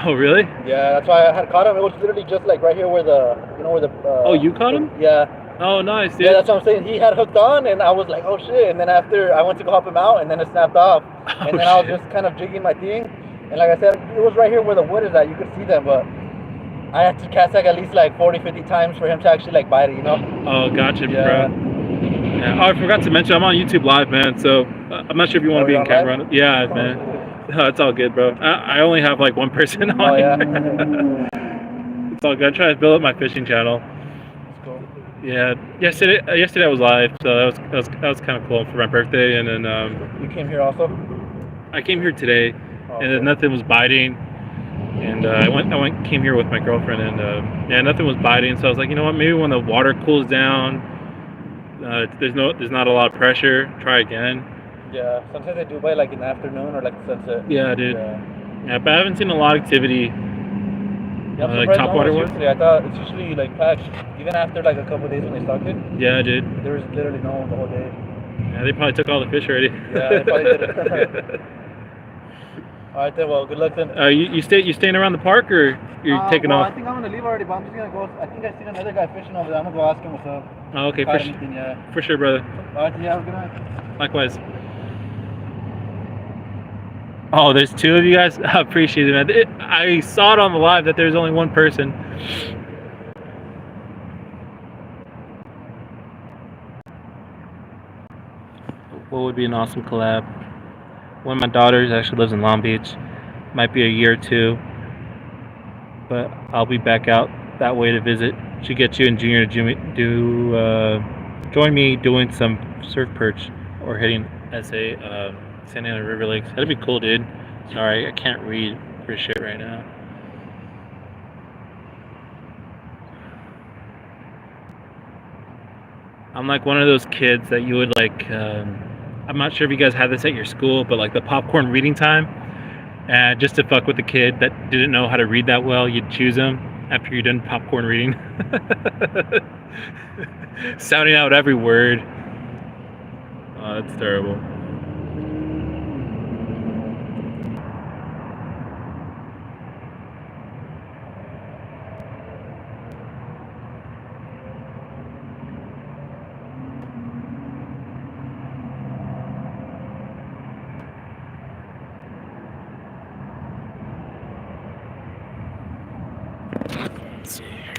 [SPEAKER 1] Oh, really?
[SPEAKER 2] Yeah, that's why I had caught him. It was literally just like right here where
[SPEAKER 1] oh, you caught him?
[SPEAKER 2] Yeah.
[SPEAKER 1] Oh, nice, dude.
[SPEAKER 2] Yeah, that's what I'm saying. He had hooked on, and I was like, oh shit. And then after I went to go help him out, and then it snapped off. And then I was just kind of jigging my thing. And like I said, it was right here where the wood is at. You could see them, but I had to cast like at least like 40, 50 times for him to actually like bite it,
[SPEAKER 1] Oh, gotcha,
[SPEAKER 2] yeah.
[SPEAKER 1] bro. Yeah. Oh, I forgot to mention, I'm on YouTube Live, man. So I'm not sure if you want to be in camera.
[SPEAKER 2] Live?
[SPEAKER 1] Yeah, man. No, it's all good, bro. I only have like one person on.
[SPEAKER 2] Oh, yeah.
[SPEAKER 1] It's all good. I try to build up my fishing channel.
[SPEAKER 2] That's cool.
[SPEAKER 1] Yeah. Yesterday I was live, so that was kind of cool for my birthday, and then
[SPEAKER 2] You came here also?
[SPEAKER 1] I came here today, and then nothing was biting. And I came here with my girlfriend, and nothing was biting. So I was like, you know what? Maybe when the water cools down, there's not a lot of pressure. Try again.
[SPEAKER 2] Yeah, sometimes they do bite like in the afternoon or like sunset.
[SPEAKER 1] Yeah, dude. Yeah, but I haven't seen a lot of activity.
[SPEAKER 2] Yeah,
[SPEAKER 1] like topwater was.
[SPEAKER 2] I thought it's usually like packed, even after like a couple of days when they stock it.
[SPEAKER 1] Yeah, dude.
[SPEAKER 2] There was literally no one the whole day.
[SPEAKER 1] Yeah, they probably took all the fish already.
[SPEAKER 2] Yeah, they probably did it. All right then. Well, good luck then.
[SPEAKER 1] You staying around the park, or you're taking off?
[SPEAKER 2] I think I'm gonna leave already, but I'm just gonna go. I think I seen another guy fishing over there. I'm gonna go ask him what's up.
[SPEAKER 1] Oh, okay, for sure, brother.
[SPEAKER 2] All right, yeah, have a good night.
[SPEAKER 1] Likewise. Oh, there's 2 of you guys? I appreciate it, man. I saw it on the live that there's only one person. What would be an awesome collab? One of my daughters actually lives in Long Beach. Might be a year or 2. But I'll be back out that way to visit. Should get you and Junior to join me doing some surf perch or hitting Santa Ana River Lakes. That'd be cool, dude. Sorry, I can't read for shit right now. I'm like one of those kids that you would like, I'm not sure if you guys had this at your school, but like the popcorn reading time, and just to fuck with the kid that didn't know how to read that well, you'd choose them after you're done popcorn reading. Sounding out every word. Oh, that's terrible. Let's see here.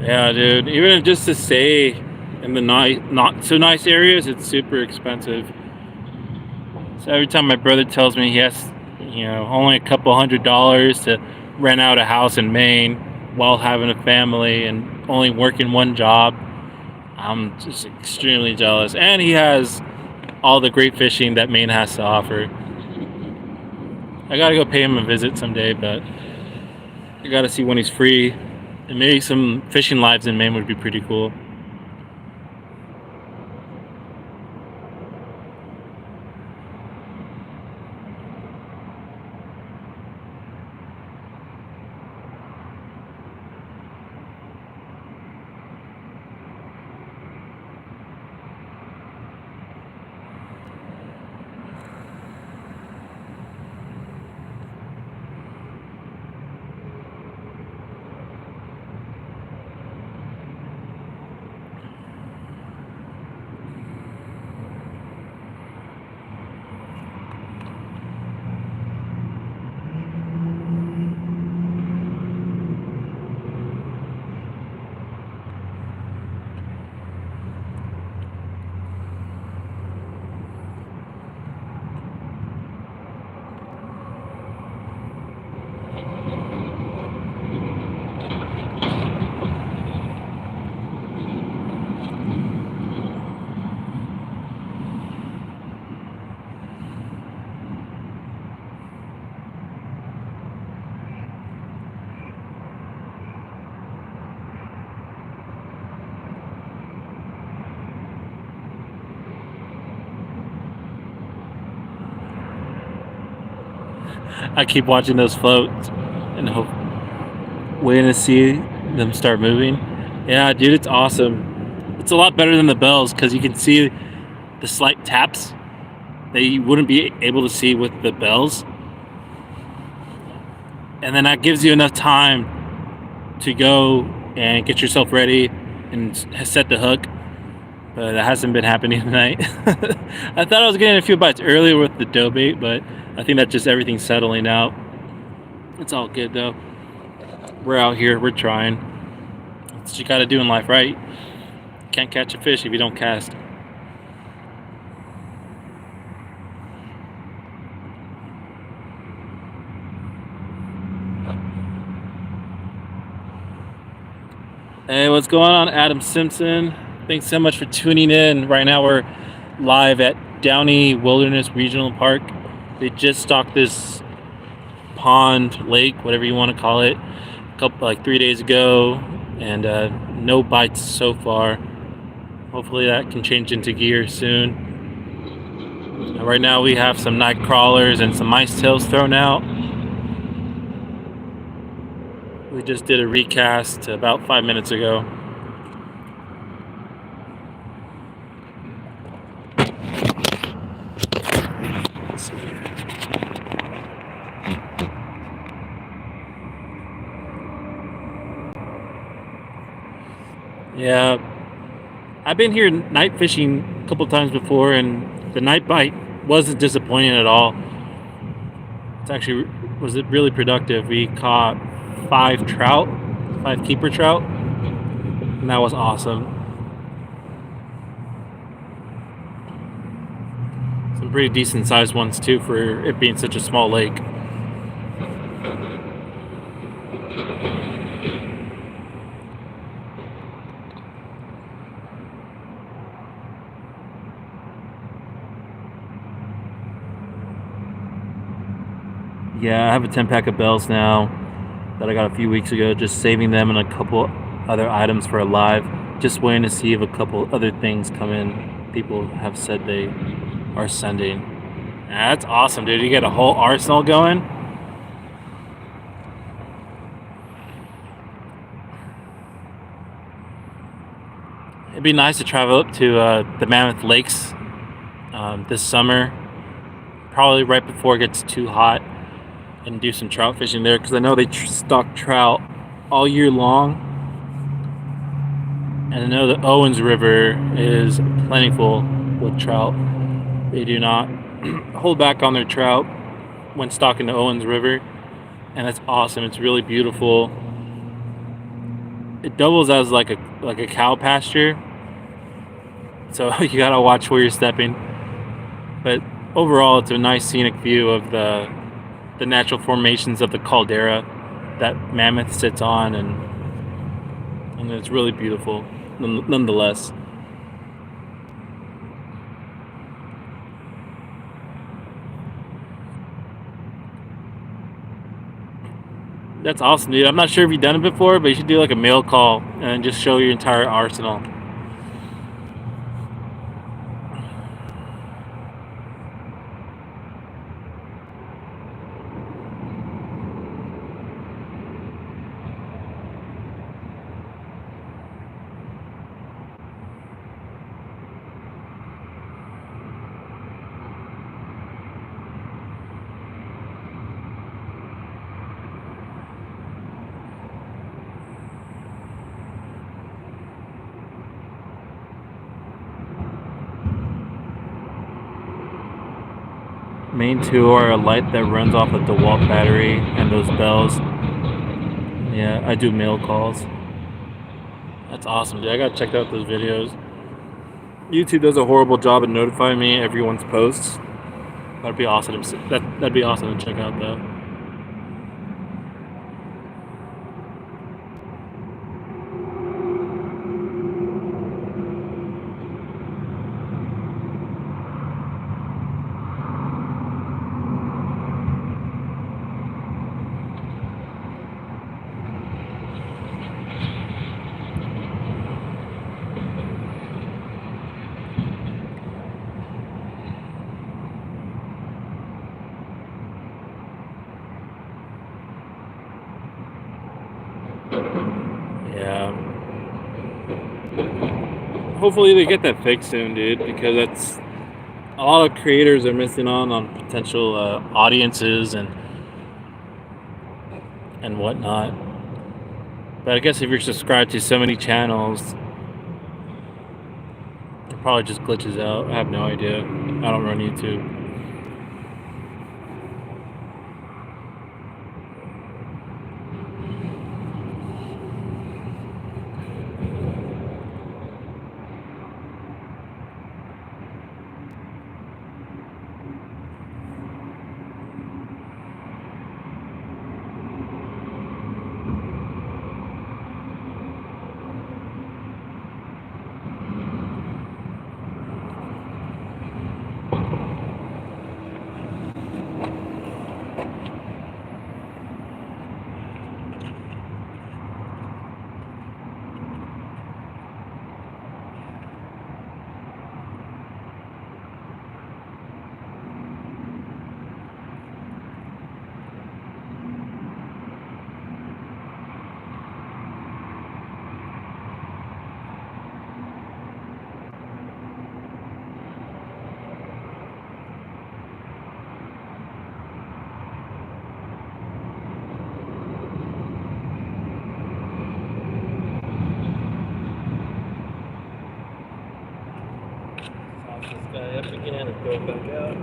[SPEAKER 1] Yeah, dude. Even just to stay in the not so nice areas, it's super expensive. So every time my brother tells me he has, only a couple $100s to rent out a house in Maine while having a family and only working one job, I'm just extremely jealous. And he has all the great fishing that Maine has to offer. I gotta go pay him a visit someday, but I gotta see when he's free. And maybe some fishing lives in Maine would be pretty cool. I keep watching those floats and waiting to see them start moving. Yeah, dude, it's awesome. It's a lot better than the bells because you can see the slight taps that you wouldn't be able to see with the bells. And then that gives you enough time to go and get yourself ready and set the hook. But that hasn't been happening tonight. I thought I was getting a few bites earlier with the dough bait, but I think that's just everything settling out. It's all good though. We're out here, we're trying. That's what you gotta do in life, right? Can't catch a fish if you don't cast. Hey, what's going on, Adam Simpson? Thanks so much for tuning in. Right now we're live at Downey Wilderness Regional Park. They just stocked this pond, lake, whatever you want to call it, 3 days ago, and no bites so far. Hopefully that can change into gear soon. Right now we have some night crawlers and some mice tails thrown out. We just did a recast about 5 minutes ago. Yeah, I've been here night fishing a couple times before, and the night bite wasn't disappointing at all. It's actually was really productive. We caught 5 keeper trout, and that was awesome. Some pretty decent sized ones too for it being such a small lake. Yeah, I have a 10-pack of bells now that I got a few weeks ago, just saving them and a couple other items for a live. Just waiting to see if a couple other things come in. People have said they are sending. That's awesome, dude. You get a whole arsenal going. It'd be nice to travel up to the Mammoth Lakes this summer, probably right before it gets too hot, and do some trout fishing there, because I know they stock trout all year long. And I know the Owens River is plentiful with trout. They do not hold back on their trout when stocking the Owens River, and that's awesome. It's really beautiful. It doubles as like a cow pasture, so you gotta watch where you're stepping. But overall, it's a nice scenic view of the natural formations of the caldera that Mammoth sits on, and it's really beautiful nonetheless. That's awesome, dude. I'm not sure if you've done it before, but you should do like a mail call and just show your entire arsenal. Main two are a light that runs off a DeWalt battery and those bells. Yeah, I do mail calls. That's awesome, dude. I gotta check out those videos. YouTube does a horrible job at notifying me everyone's posts. That'd be awesome. That'd be awesome to check out, though. Yeah. Hopefully they get that fixed soon, dude, because that's a lot of creators are missing on potential audiences and whatnot. But I guess if you're subscribed to so many channels, it probably just glitches out. I have no idea. I don't run YouTube. This guy up again and go back out.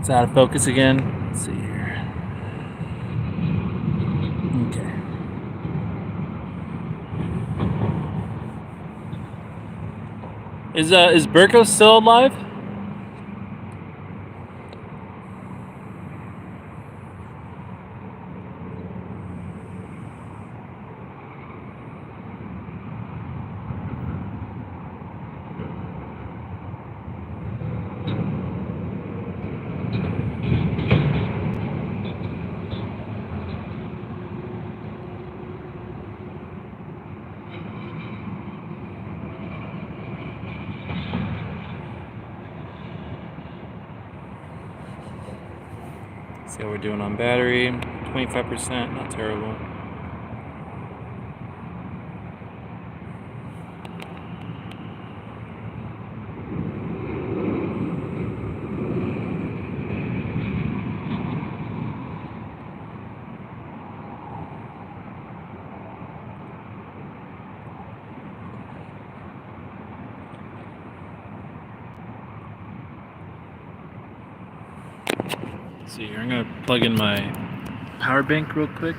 [SPEAKER 1] It's out of focus again. Let's see here. Okay. Is Burko still alive? See how we're doing on battery. 25%, not terrible. Let's see here, I'm gonna plug in my power bank real quick.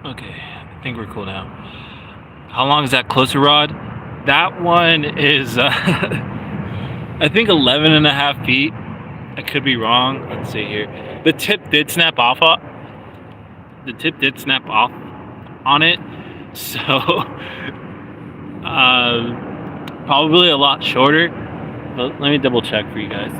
[SPEAKER 1] Okay, I think we're cool now. How long is that closer rod? That one is, I think 11 and a half feet. I could be wrong. Let's see here. The tip did snap off. The tip did snap off on it. So, probably a lot shorter. But let me double check for you guys.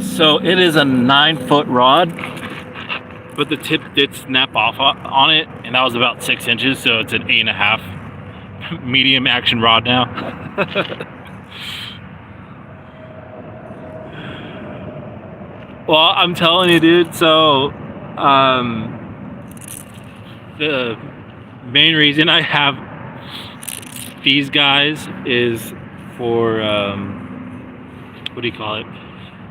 [SPEAKER 1] So it is a 9-foot rod, but the tip did snap off on it, and that was about 6 inches, so it's an 8.5 medium action rod now. Well, I'm telling you, dude, so the main reason I have these guys is for, what do you call it?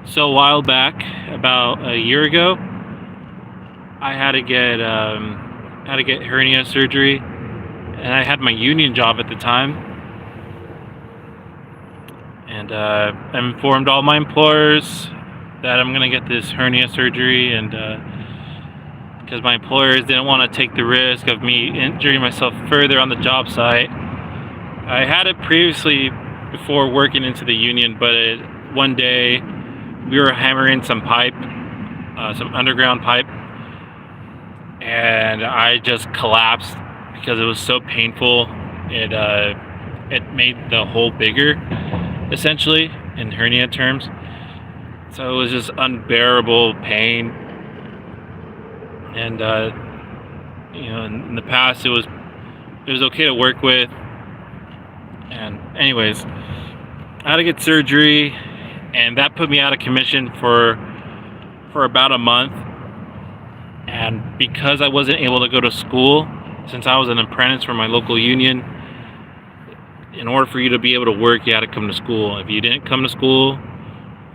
[SPEAKER 1] So a while back, about a year ago, I had to get hernia surgery, and I had my union job at the time, and I informed all my employers that I'm gonna get this hernia surgery, and because my employers didn't want to take the risk of me injuring myself further on the job site. I had it previously before working into the union, but one day we were hammering some pipe, some underground pipe, and I just collapsed because it was so painful. It made the hole bigger, essentially, in hernia terms. So it was just unbearable pain. And you know, in the past it was okay to work with. And anyways, I had to get surgery, and that put me out of commission for about a month. And because I wasn't able to go to school, since I was an apprentice for my local union, in order for you to be able to work, you had to come to school. If you didn't come to school,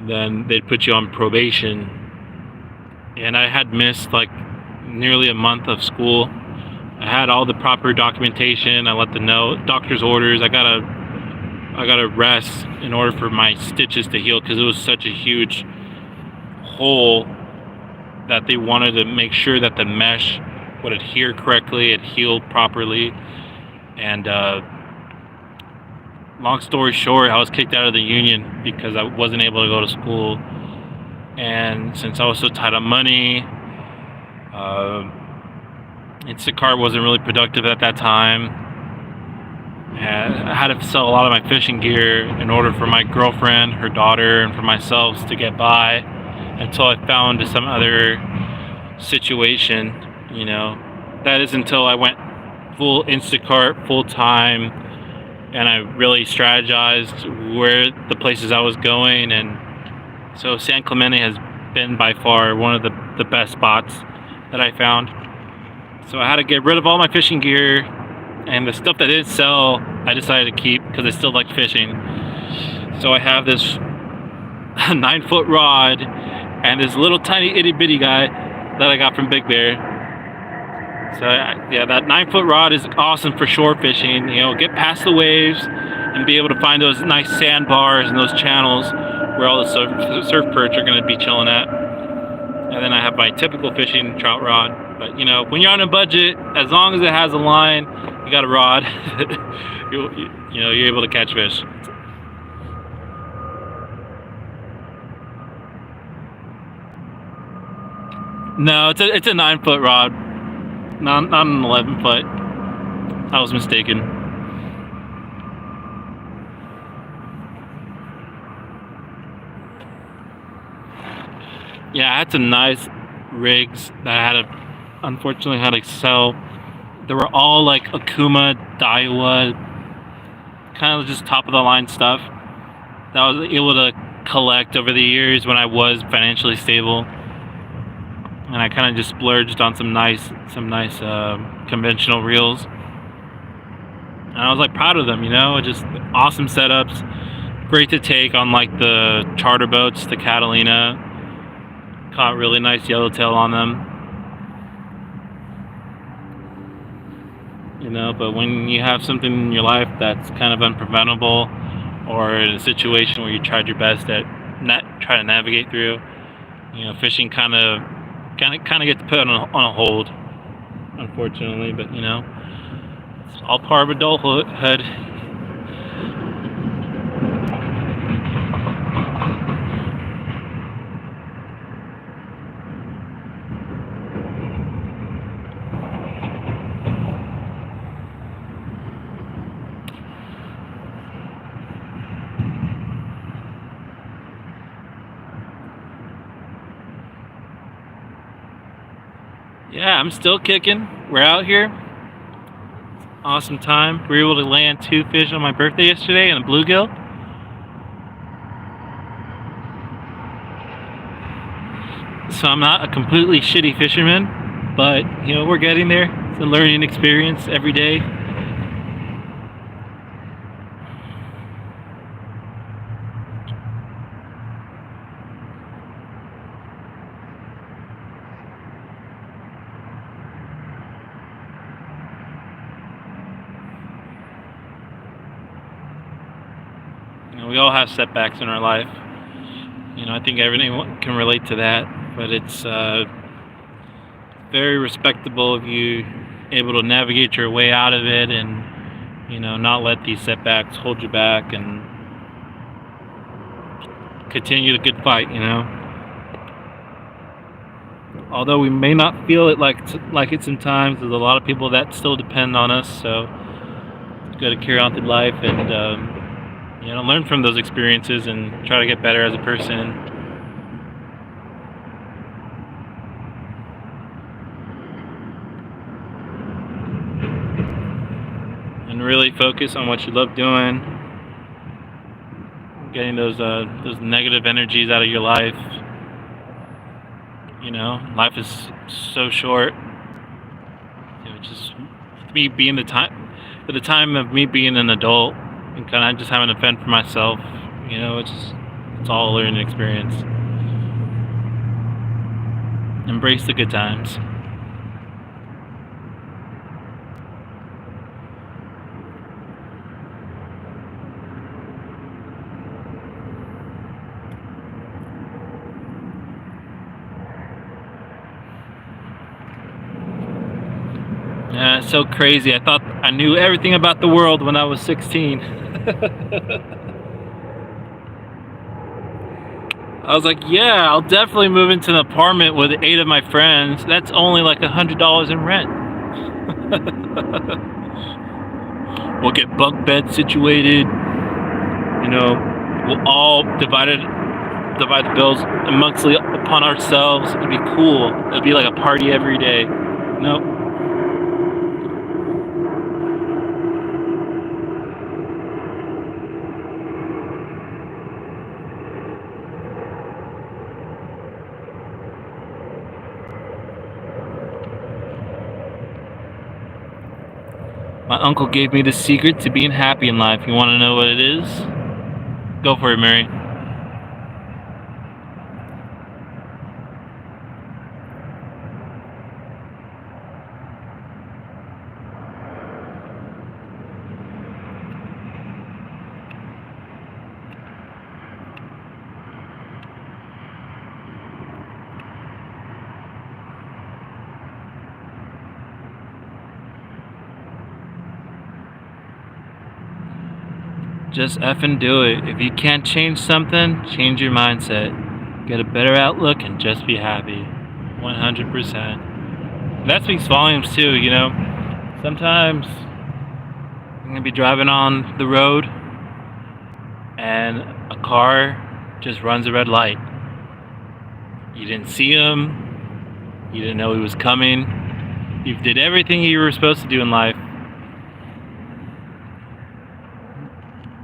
[SPEAKER 1] then they'd put you on probation. And I had missed like nearly a month of school. I had all the proper documentation. I let them know, doctor's orders. I gotta rest in order for my stitches to heal, because it was such a huge hole that they wanted to make sure that the mesh would adhere correctly, it healed properly. And long story short, I was kicked out of the union because I wasn't able to go to school. And since I was so tight on money, Instacart wasn't really productive at that time. And I had to sell a lot of my fishing gear in order for my girlfriend, her daughter, and for myself to get by until I found some other situation, you know. That is until I went full Instacart, full time, and I really strategized where the places I was going. And so San Clemente has been by far one of the best spots that I found. So I had to get rid of all my fishing gear, and the stuff that didn't sell I decided to keep because I still liked fishing. So I have this 9-foot rod and this little tiny itty bitty guy that I got from Big Bear. So yeah, that 9-foot rod is awesome for shore fishing. You know, get past the waves and be able to find those nice sandbars and those channels where all the surf perch are going to be chilling at. And then I have my typical fishing trout rod. But you know, when you're on a budget, as long as it has a line, you got a rod, you know, you're able to catch fish. No, it's a 9-foot rod, not an 11-foot. I was mistaken. Yeah, I had some nice rigs that I unfortunately had to sell. They were all like Akuma, Daiwa, kind of just top of the line stuff that I was able to collect over the years when I was financially stable. And I kind of just splurged on some nice conventional reels. And I was like proud of them, you know, just awesome setups, great to take on like the charter boats, the Catalina. Caught really nice yellowtail on them. You know, but when you have something in your life that's kind of unpreventable, or in a situation where you tried your best at try to navigate through, you know, fishing kind of gets put on a hold, unfortunately. But you know, it's all part of adulthood. Yeah, I'm still kicking. We're out here. Awesome time. We were able to land 2 fish on my birthday yesterday and a bluegill. So I'm not a completely shitty fisherman, but you know, we're getting there. It's a learning experience every day. You know, we all have setbacks in our life. You know, I think everyone can relate to that, but it's very respectable of you able to navigate your way out of it and, you know, not let these setbacks hold you back and continue the good fight, you know. Although we may not feel it like it sometimes, there's a lot of people that still depend on us, so it's good to carry on through life and you know, learn from those experiences and try to get better as a person. And really focus on what you love doing. Getting those negative energies out of your life. You know, life is so short. You know, just me being the time of me being an adult and kind of just having to fend for myself, you know, it's all a learning experience. Embrace the good times. Yeah, it's so crazy. I thought I knew everything about the world when I was 16. I was like, yeah, I'll definitely move into an apartment with 8 of my friends. That's only like $100 in rent. We'll get bunk beds situated. You know, we'll all divide the bills amongst upon ourselves. It'd be cool. It'd be like a party every day. Nope. My uncle gave me the secret to being happy in life. You want to know what it is? Go for it, Mary. Just effing do it. If you can't change something, change your mindset. Get a better outlook and just be happy. 100%. That speaks volumes too, you know. Sometimes I'm gonna be driving on the road and a car just runs a red light. You didn't see him. You didn't know he was coming. You did everything you were supposed to do in life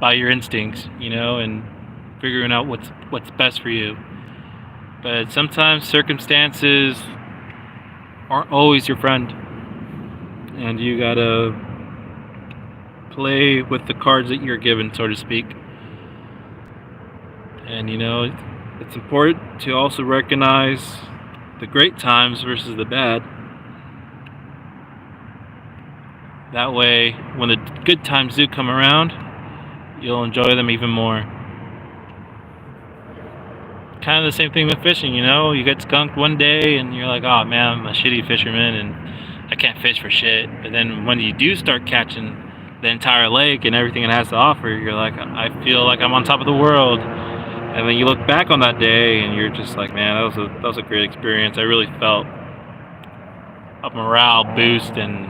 [SPEAKER 1] by your instincts, you know, and figuring out what's best for you. But sometimes circumstances aren't always your friend, and you gotta play with the cards that you're given, so to speak. And you know, it's important to also recognize the great times versus the bad. That way, when the good times do come around, you'll enjoy them even more. Kind of the same thing with fishing, you know? You get skunked one day and you're like, oh man, I'm a shitty fisherman and I can't fish for shit. But then when you do start catching the entire lake and everything it has to offer, you're like, I feel like I'm on top of the world. And then you look back on that day and you're just like, man, that was a great experience. I really felt a morale boost and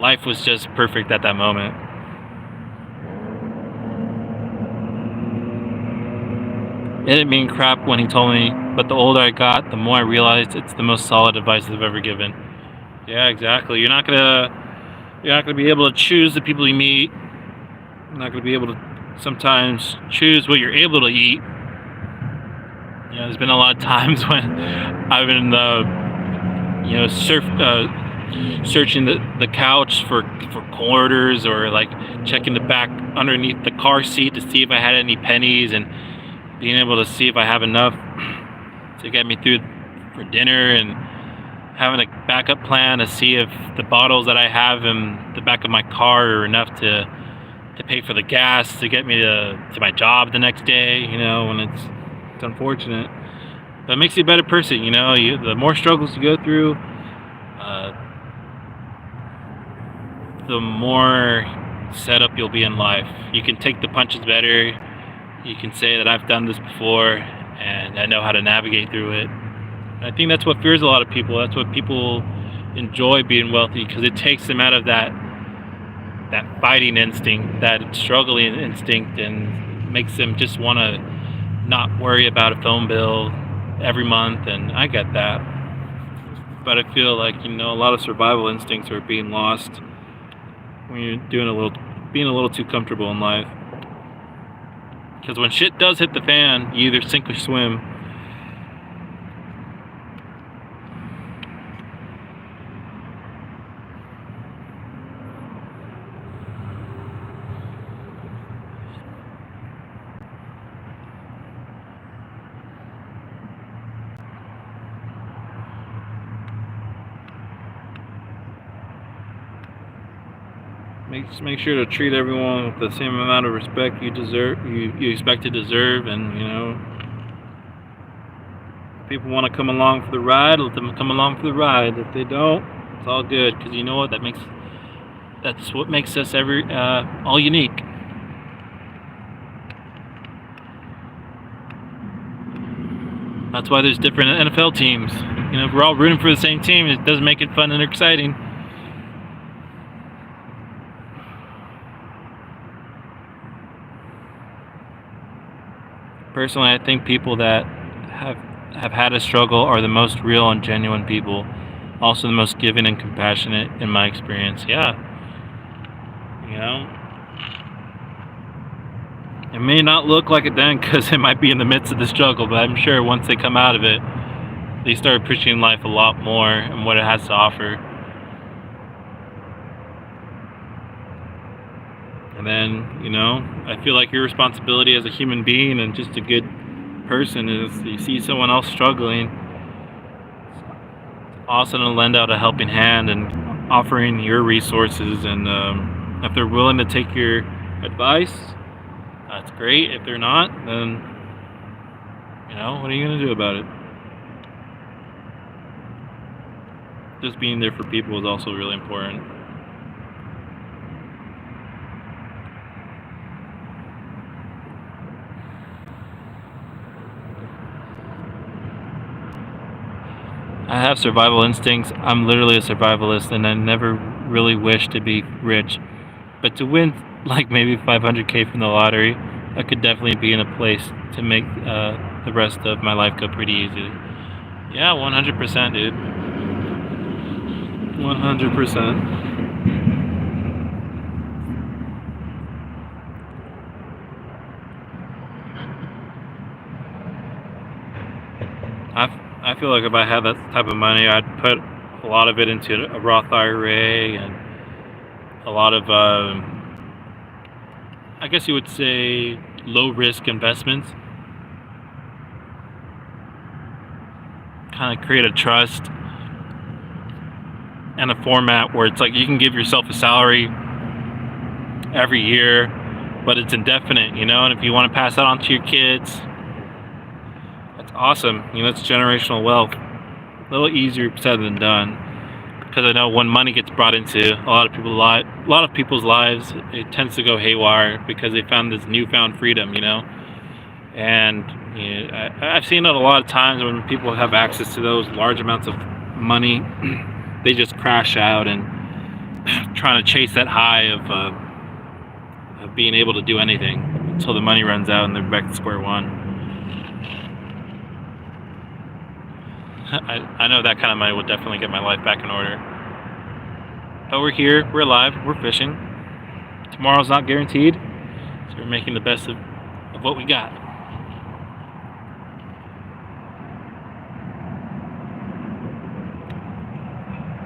[SPEAKER 1] life was just perfect at that moment. It didn't mean crap when he told me, but the older I got, the more I realized it's the most solid advice I've ever given. Yeah, exactly. You're not gonna be able to choose the people you meet. You're not gonna be able to sometimes choose what you're able to eat. You know, there's been a lot of times when I've been, searching the couch for quarters, or like checking the back underneath the car seat to see if I had any pennies, and being able to see if I have enough to get me through for dinner, and having a backup plan to see if the bottles that I have in the back of my car are enough to pay for the gas to get me to my job the next day, you know, when it's unfortunate. But it makes you a better person, you know. The more struggles you go through, the more set up you'll be in life. You can take the punches better. You can say that I've done this before and I know how to navigate through it. And I think that's what fears a lot of people. That's what people enjoy being wealthy, because it takes them out of that fighting instinct, that struggling instinct, and makes them just want to not worry about a phone bill every month. And I get that. But I feel like, you know, a lot of survival instincts are being lost when you're being a little too comfortable in life. Because when shit does hit the fan, you either sink or swim. Make sure to treat everyone with the same amount of respect you expect to deserve, and you know, if people want to come along for the ride, let them come along for the ride. If they don't, it's all good, because you know what, that's what makes us all unique. That's why there's different NFL teams. You know, if we're all rooting for the same team, it doesn't make it fun and exciting. Personally, I think people that have had a struggle are the most real and genuine people. Also the most giving and compassionate in my experience. Yeah. You know, it may not look like it then because it might be in the midst of the struggle, but I'm sure once they come out of it, they start appreciating life a lot more and what it has to offer. And then, I feel like your responsibility as a human being and just a good person is you see someone else struggling, it's awesome to lend out a helping hand and offering your resources. And if they're willing to take your advice, that's great. If they're not, then, what are you going to do about it? Just being there for people is also really important. I have survival instincts. I'm literally a survivalist, and I never really wish to be rich. But to win like maybe 500K from the lottery, I could definitely be in a place to make the rest of my life go pretty easy. Yeah, 100%, dude. 100%. I feel like if I had that type of money, I'd put a lot of it into a Roth IRA and a lot of, I guess you would say, low-risk investments. Kind of create a trust and a format where it's like you can give yourself a salary every year, but it's indefinite, and if you want to pass that on to your kids, that's awesome. It's generational wealth. A little easier said than done, because I know when money gets brought into a lot of people's lives, it tends to go haywire because they found this newfound freedom, And I've seen it a lot of times when people have access to those large amounts of money, they just crash out and trying to chase that high of being able to do anything until the money runs out and they're back to square one. I know that kind of money will definitely get my life back in order. But we're here, we're alive, we're fishing. Tomorrow's not guaranteed, so we're making the best of what we got.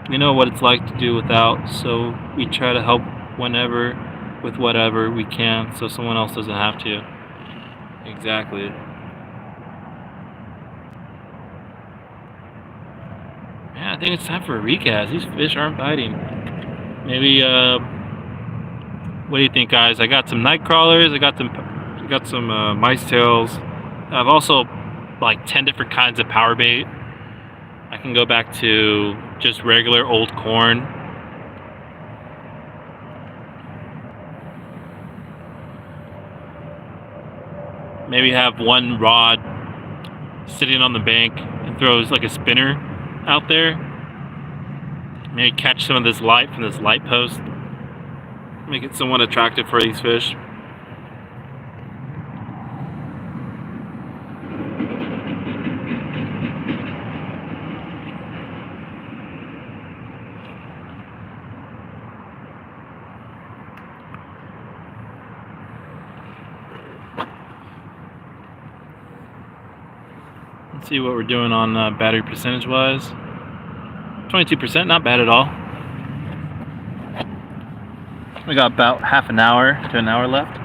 [SPEAKER 1] We know what it's like to do without, so we try to help whenever, with whatever we can, so someone else doesn't have to. Exactly. Yeah, I think it's time for a recast. These fish aren't biting. Maybe, what do you think, guys? I got some night crawlers. I got some mice tails. I have also like 10 different kinds of power bait. I can go back to just regular old corn. Maybe have one rod sitting on the bank and throws like a spinner out there. Maybe catch some of this light from this light post. Make it somewhat attractive for these fish. Let's see what we're doing on battery percentage wise. 22%, not bad at all. We got about half an hour to an hour left.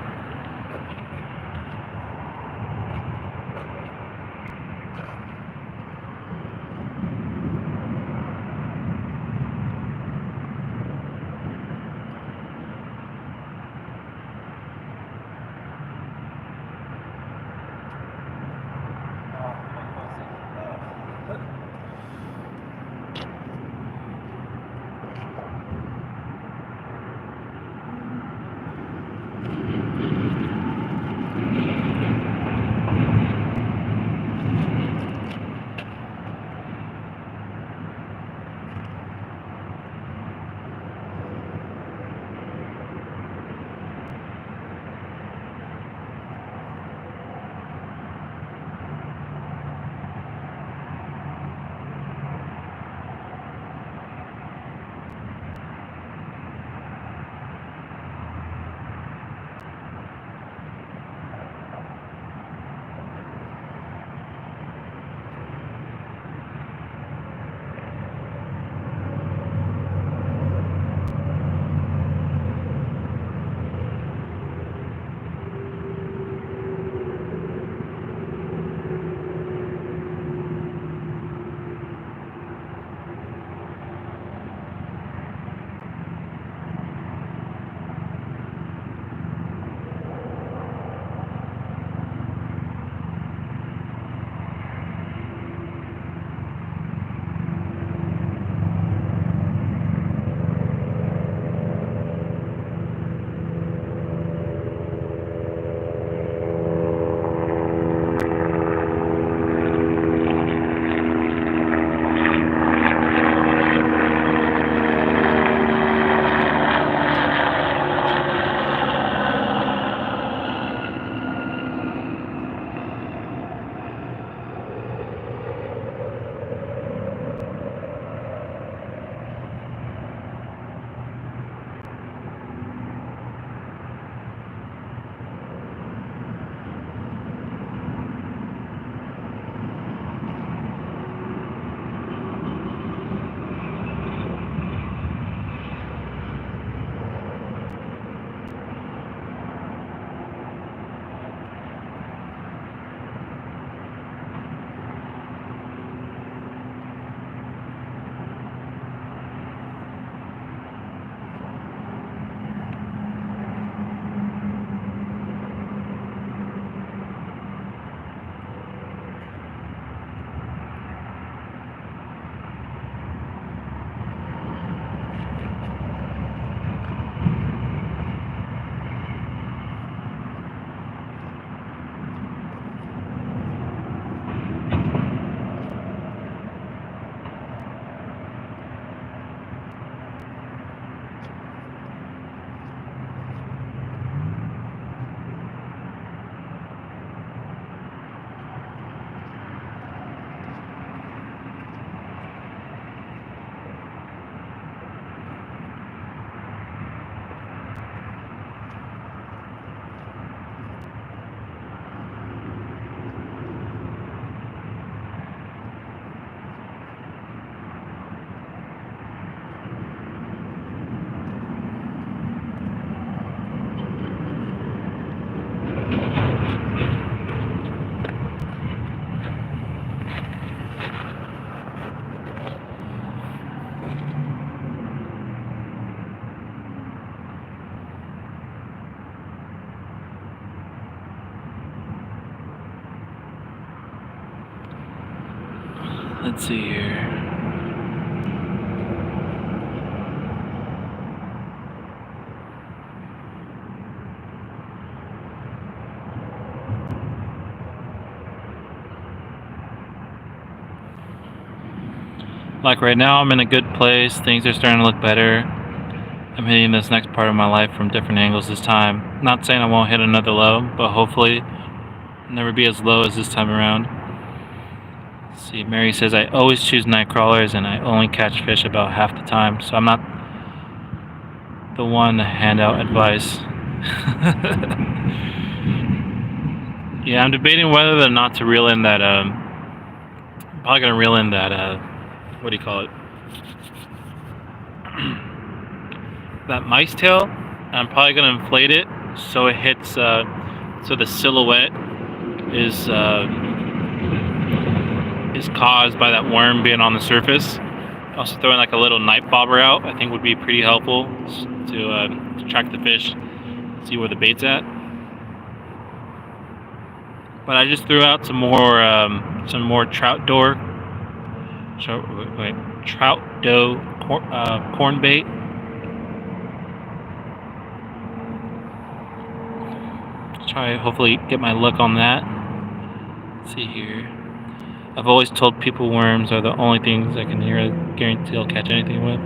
[SPEAKER 1] Let's see here. Like right now, I'm in a good place. Things are starting to look better. I'm hitting this next part of my life from different angles this time. Not saying I won't hit another low, but hopefully never be as low as this time around. Let's see, Mary says I always choose night crawlers and I only catch fish about half the time, so I'm not the one to hand out advice. Yeah, I'm debating whether or not to reel in that. I'm probably gonna reel in that. What do you call it? That mice tail. I'm probably gonna inflate it so it hits. So the silhouette is caused by that worm being on the surface. Also throwing like a little night bobber out, I think would be pretty helpful to track the fish, see where the bait's at. But I just threw out some more trout dough corn bait. Try hopefully get my luck on that. Let's see here. I've always told people worms are the only things I can guarantee I'll catch anything with.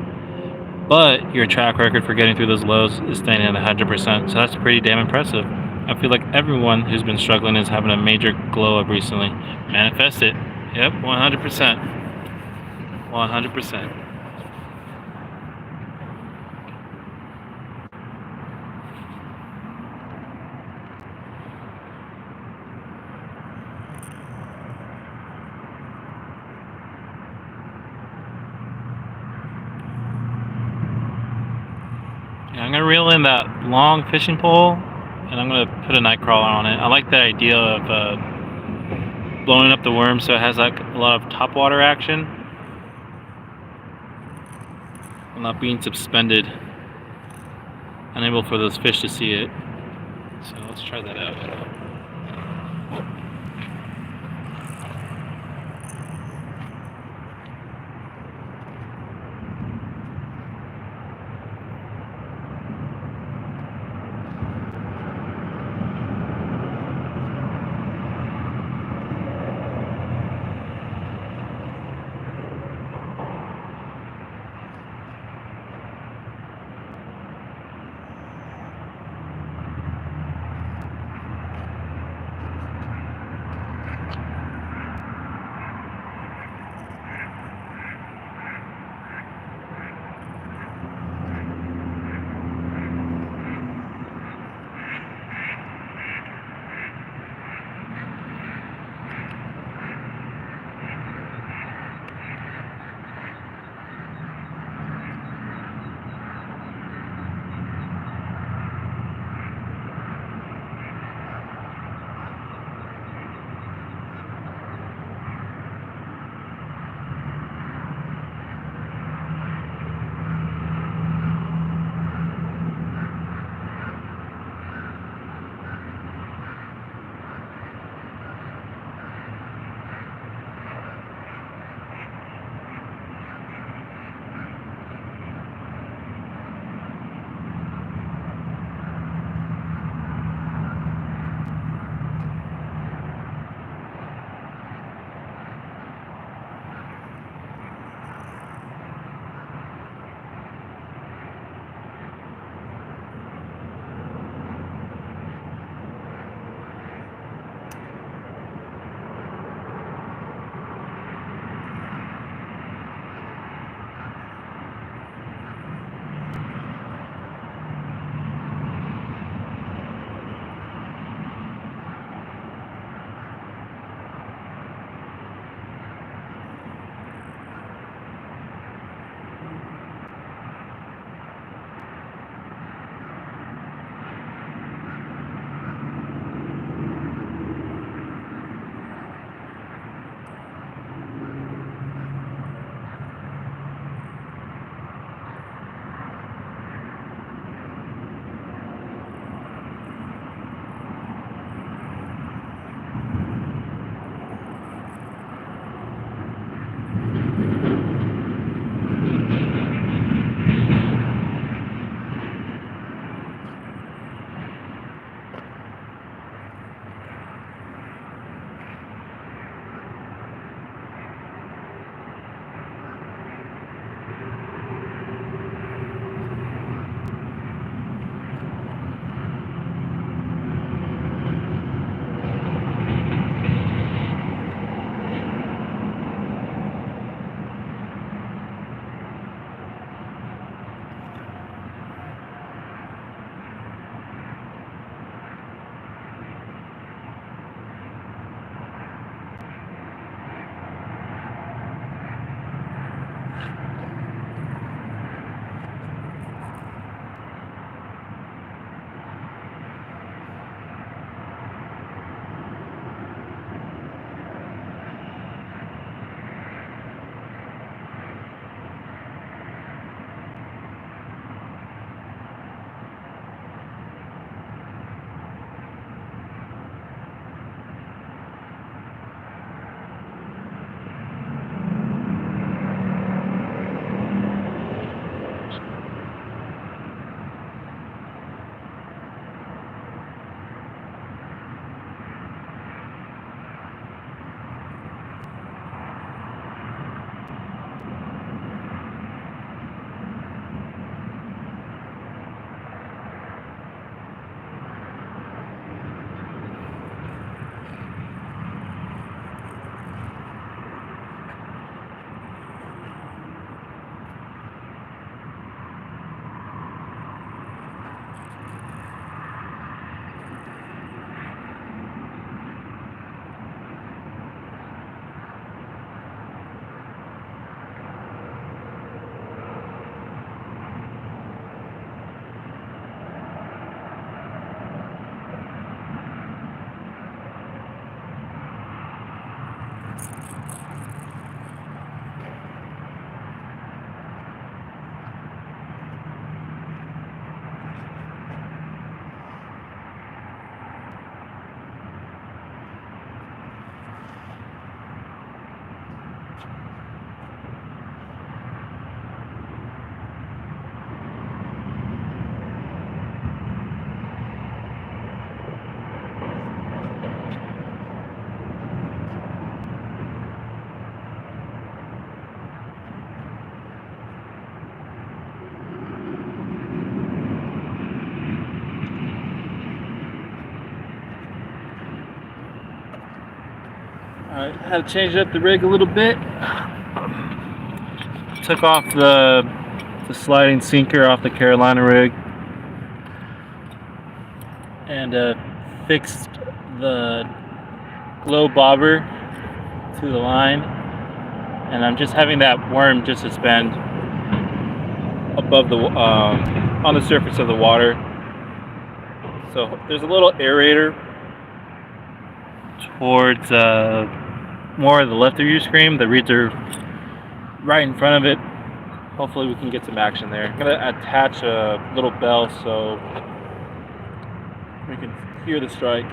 [SPEAKER 1] But your track record for getting through those lows is staying at 100%, so that's pretty damn impressive. I feel like everyone who's been struggling is having a major glow up recently. Manifest it. Yep, 100%. 100%. Yeah, I'm gonna reel in that long fishing pole, and I'm gonna put a night crawler on it. I like the idea of blowing up the worm so it has like a lot of topwater action, and not being suspended, unable for those fish to see it. So let's try that out. Alright, had to change up the rig a little bit. Took off the sliding sinker off the Carolina rig and fixed the glow bobber to the line, and I'm just having that worm just suspend above the on the surface of the water. So there's a little aerator towards more of the left of your screen. The reeds are right in front of it. Hopefully we can get some action there. I'm gonna attach a little bell so we can hear the strike.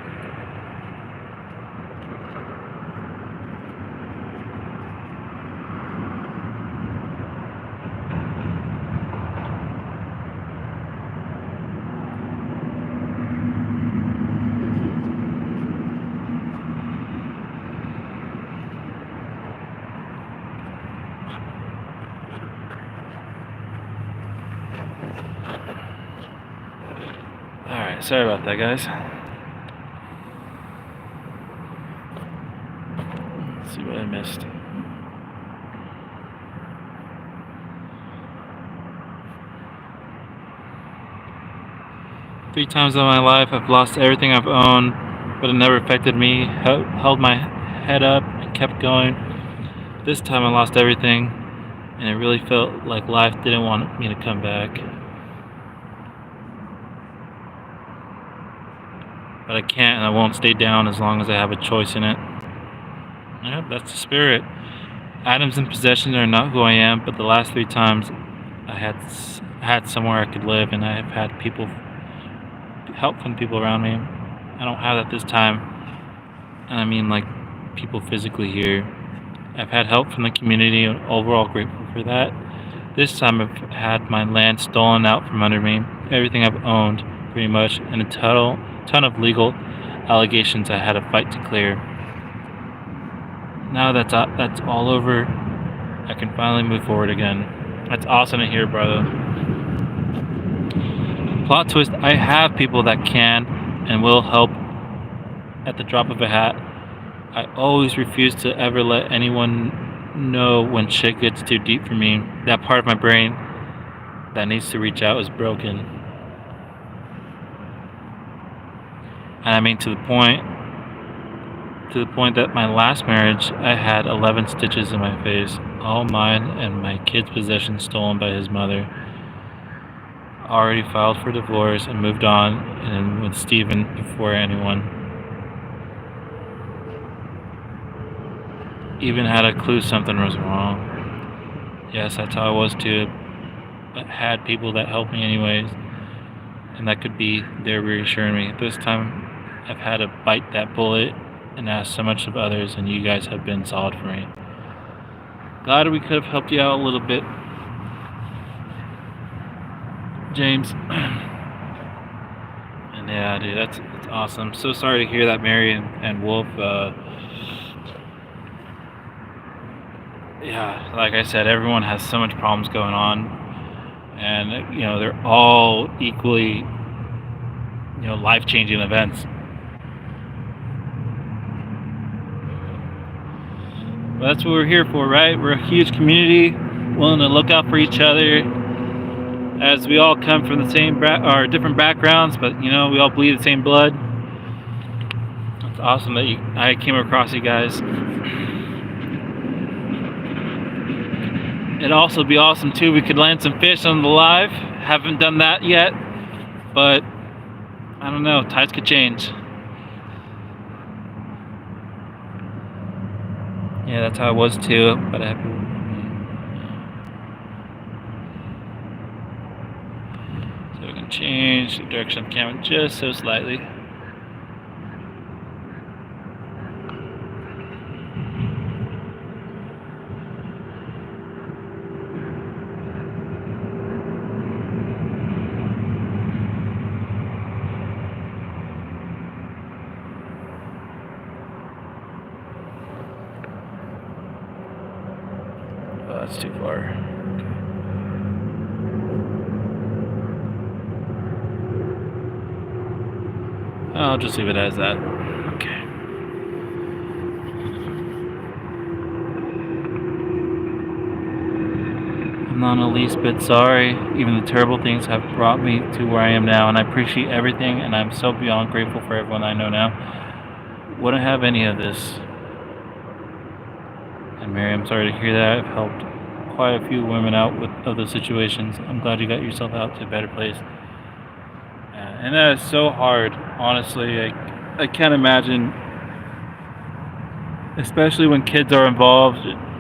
[SPEAKER 1] Alright, sorry about that, guys. Let's see what I missed. Three times in my life I've lost everything I've owned, but it never affected me. Held my head up and kept going. This time I lost everything, and it really felt like life didn't want me to come back. But I can't and I won't stay down as long as I have a choice in it. Yep, that's the spirit. Items and possessions are not who I am, but the last 3 times I had somewhere I could live, and I have had help from people around me. I don't have that this time, and I mean like people physically here. I've had help from the community and overall grateful for that. This time I've had my land stolen out from under me, everything I've owned pretty much, and a ton of legal allegations I had to fight to clear. Now that's all over, I can finally move forward again. That's awesome to hear, brother. Plot twist, I have people that can and will help at the drop of a hat. I always refuse to ever let anyone know when shit gets too deep for me. That part of my brain that needs to reach out is broken. And I mean to the point that my last marriage, I had 11 stitches in my face, all mine and my kid's possessions stolen by his mother. Already filed for divorce and moved on, and with Steven before anyone. Even had a clue something was wrong. Yes, that's how I was too, but had people that helped me anyways, and that could be there reassuring me. This time I've had to bite that bullet and ask so much of others, and you guys have been solid for me. Glad we could have helped you out a little bit, James. And yeah, dude, that's awesome. So sorry to hear that Mary and Wolf, yeah, like I said, everyone has so much problems going on, and you know, they're all equally, you know, life-changing events. But that's what we're here for, right? We're a huge community, willing to look out for each other, as we all come from the same or different backgrounds, but you know, we all bleed the same blood. It's awesome that I came across you guys. It'd also be awesome too, we could land some fish on the live. Haven't done that yet, but I don't know, tides could change. Yeah, that's how I was too, but I so we can change the direction of the camera just so slightly. Oh, that's too far. I'll just leave it as that. Okay. not the least bit sorry. Even the terrible things have brought me to where I am now, and I appreciate everything, and I'm so beyond grateful for everyone I know now. Wouldn't have any of this. And Mary, I'm sorry to hear that. I've helped quite a few women out with other situations. I'm glad you got yourself out to a better place. And that is so hard, honestly. I can't imagine, especially when kids are involved.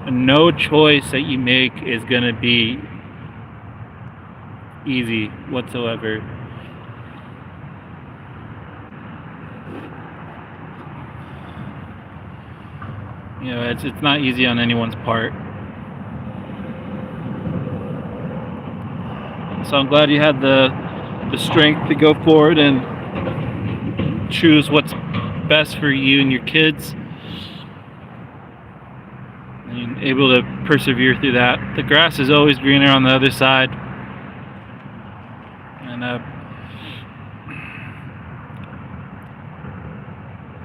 [SPEAKER 1] No choice that you make is going to be easy whatsoever. You know, it's not easy on anyone's part. So I'm glad you had the strength to go forward and choose what's best for you and your kids. And you're able to persevere through that. The grass is always greener on the other side. And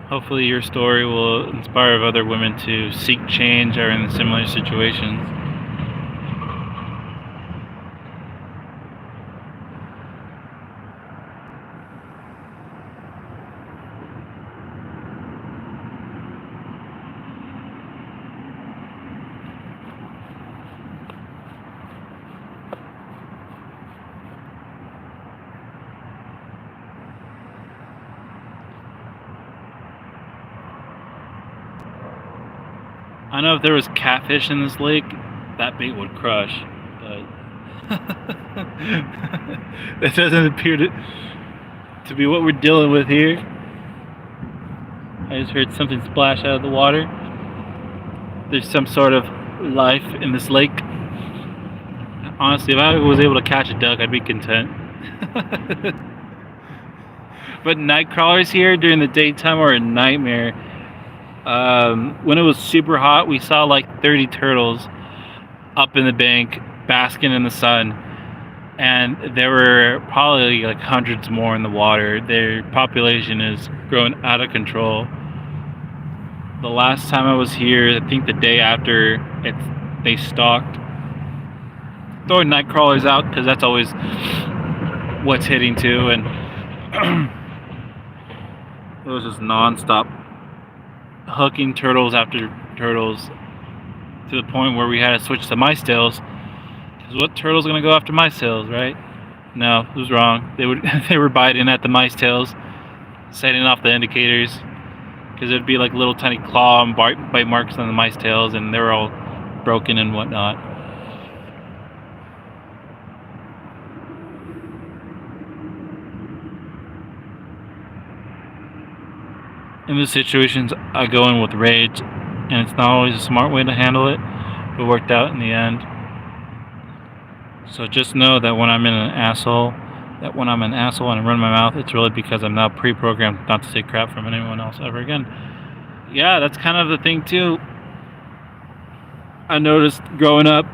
[SPEAKER 1] hopefully your story will inspire other women to seek change or in similar situations. I know if there was catfish in this lake, that bait would crush, but that doesn't appear to be what we're dealing with here. I just heard something splash out of the water. There's some sort of life in this lake. Honestly, if I was able to catch a duck, I'd be content. But night crawlers here during the daytime are a nightmare. When it was super hot, we saw like 30 turtles up in the bank basking in the sun, and there were probably like hundreds more in the water. Their population is growing out of control. The last time I was here, I think the day after, they stopped throwing night crawlers out because that's always what's hitting too, and it was just non-stop hooking turtles after turtles to the point where we had to switch to mice tails. Because what turtle's gonna go after mice tails, right? No, it was wrong. They were biting at the mice tails, setting off the indicators, because there'd be like little tiny claw and bite marks on the mice tails, and they were all broken and whatnot. In those situations, I go in with rage, and it's not always a smart way to handle it, but it worked out in the end. So just know that when I'm an asshole and I run my mouth, it's really because I'm now pre-programmed not to take crap from anyone else ever again. Yeah, that's kind of the thing too. I noticed growing up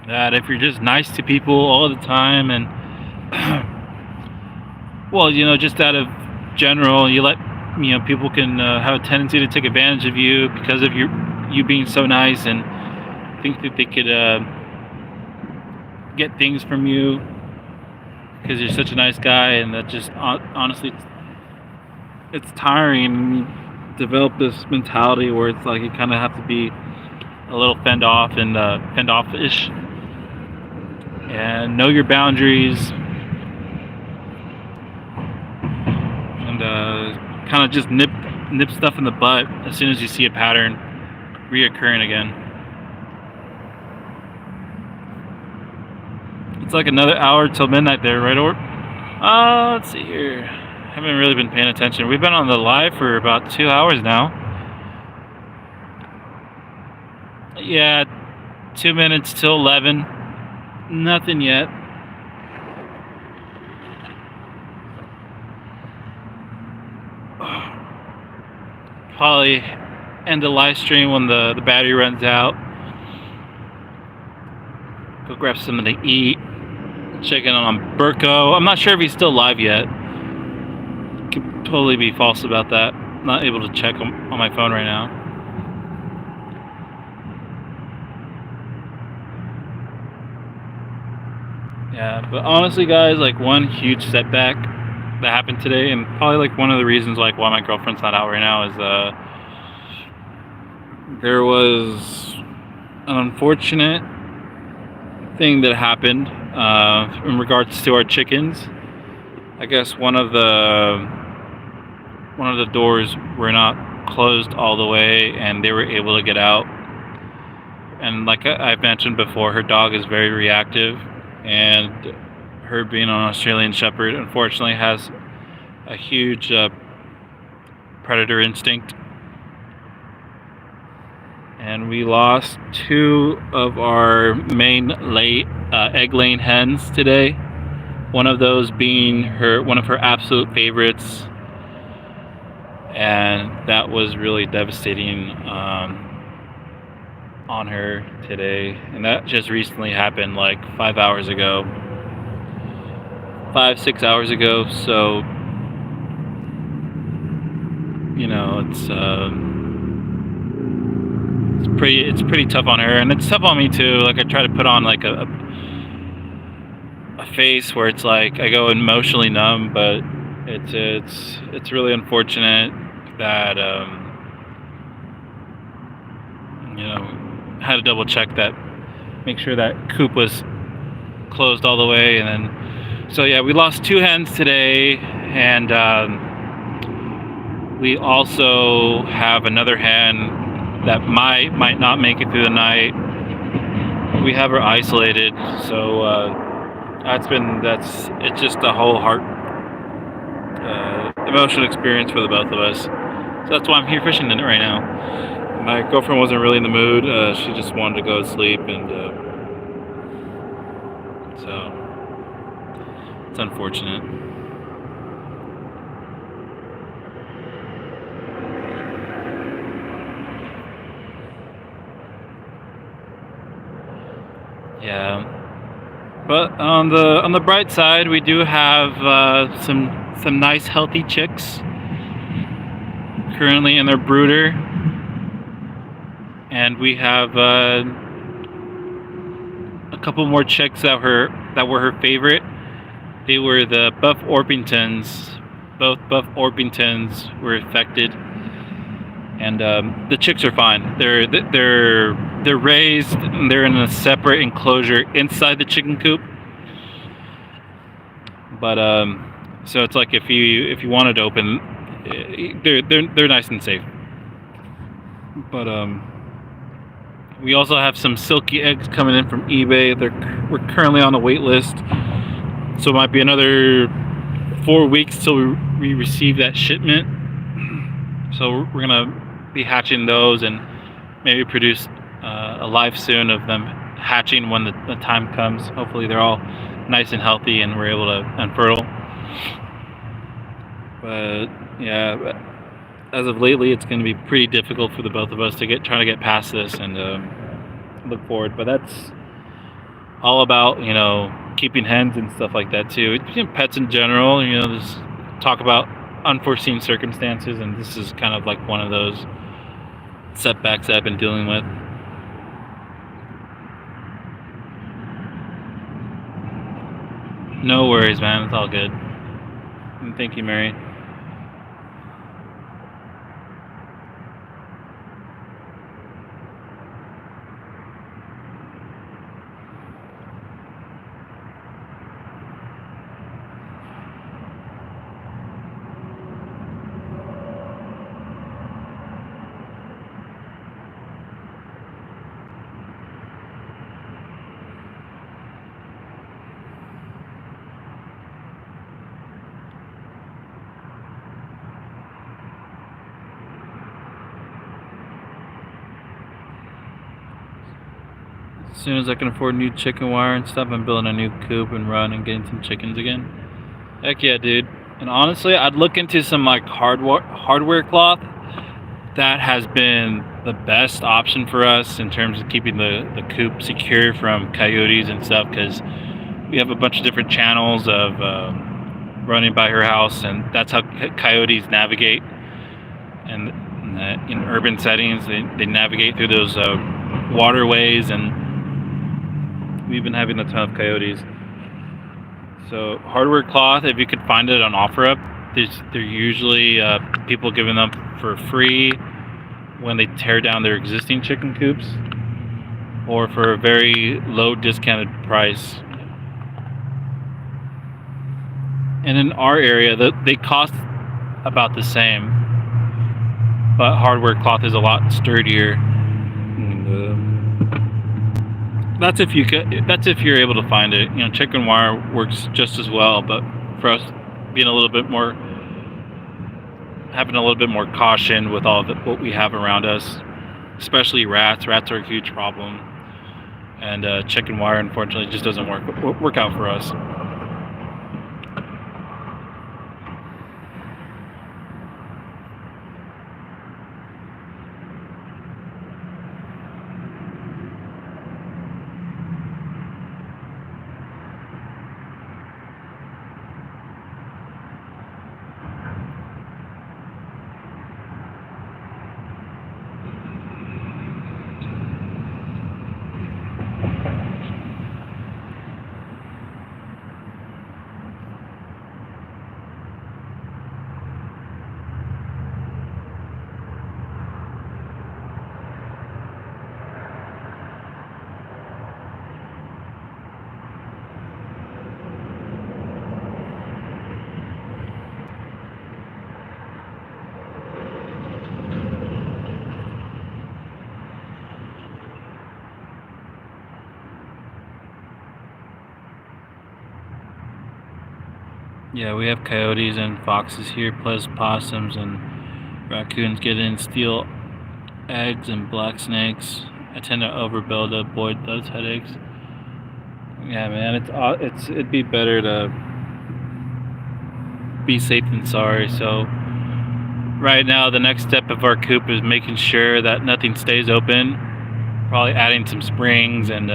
[SPEAKER 1] that if you're just nice to people all the time and well, you know, just out of general, you let people can have a tendency to take advantage of you because of you being so nice and think that they could get things from you because you're such a nice guy, and that just honestly it's tiring. You develop this mentality where it's like you kind of have to be a little fend off-ish and know your boundaries and kind of just nip stuff in the butt as soon as you see a pattern reoccurring again. It's like another hour till midnight there, right, Orb? Let's see here. Haven't really been paying attention. We've been on the live for about 2 hours now. Yeah, 2 minutes till 11. Nothing yet. Probably end the live stream when the battery runs out. Go grab something to eat. Check in on Burko. I'm not sure if he's still live yet. Could totally be false about that. Not able to check on my phone right now. Yeah, but honestly, guys, like one huge setback that happened today, and probably like one of the reasons like why my girlfriend's not out right now is there was an unfortunate thing that happened in regards to our chickens. I guess one of the doors were not closed all the way, and they were able to get out. And like I've mentioned before, her dog is very reactive, and her being an Australian Shepherd, unfortunately, has a huge predator instinct. And we lost 2 of our main egg-laying hens today. One of those being one of her absolute favorites, and that was really devastating on her today. And that just recently happened like 5 hours ago, 5-6 hours ago. So you know, it's pretty tough on her, and it's tough on me too. Like I try to put on like a face where it's like I go emotionally numb, but it's really unfortunate that you know, had to double check that, make sure that coop was closed all the way. And then so yeah, we lost 2 hens today, and we also have another hen that might not make it through the night. We have her isolated, so it's just a whole heart emotional experience for the both of us. So that's why I'm here fishing in it right now. My girlfriend wasn't really in the mood. She just wanted to go to sleep, and so it's unfortunate. Yeah, but on the bright side, we do have some nice healthy chicks currently in their brooder, and we have a couple more chicks that were her favorite. They were the Buff Orpingtons. Both Buff Orpingtons were affected, and the chicks are fine. They're raised. They're in a separate enclosure inside the chicken coop. But so it's like if you wanted to open, they're nice and safe. But we also have some silky eggs coming in from eBay. We're currently on a wait list, so it might be another 4 weeks till we receive that shipment. So we're gonna be hatching those and maybe produce a live soon of them hatching when the time comes. Hopefully they're all nice and healthy and we're able to unfertile. But yeah, as of lately, it's going to be pretty difficult for the both of us to try to get past this and look forward. But that's all about, you know, keeping hens and stuff like that too. Pets in general, you know, just talk about unforeseen circumstances, and this is kind of like one of those setbacks that I've been dealing with. No worries, man. It's all good. And thank you, Mary. As soon as I can afford new chicken wire and stuff, I'm building a new coop and run and getting some chickens again. Heck yeah, dude. And honestly, I'd look into some like hardware cloth. That has been the best option for us in terms of keeping the coop secure from coyotes and stuff, because we have a bunch of different channels of running by her house, and that's how coyotes navigate. And in urban settings, they navigate through those waterways, and we've been having a ton of coyotes. So hardware cloth, if you could find it on OfferUp, they're usually people giving them for free when they tear down their existing chicken coops, or for a very low discounted price. And in our area, they cost about the same, but hardware cloth is a lot sturdier. And, that's if you're able to find it. Chicken wire works just as well, but for us, being having a little bit more caution with what we have around us, especially rats. Rats are a huge problem, and chicken wire, unfortunately, just doesn't work out for us. Yeah, we have coyotes and foxes here, plus possums and raccoons get in, steal eggs, and black snakes. I tend to overbuild to avoid those headaches. Yeah, man, it'd be better to be safe than sorry. So right now, the next step of our coop is making sure that nothing stays open. Probably adding some springs and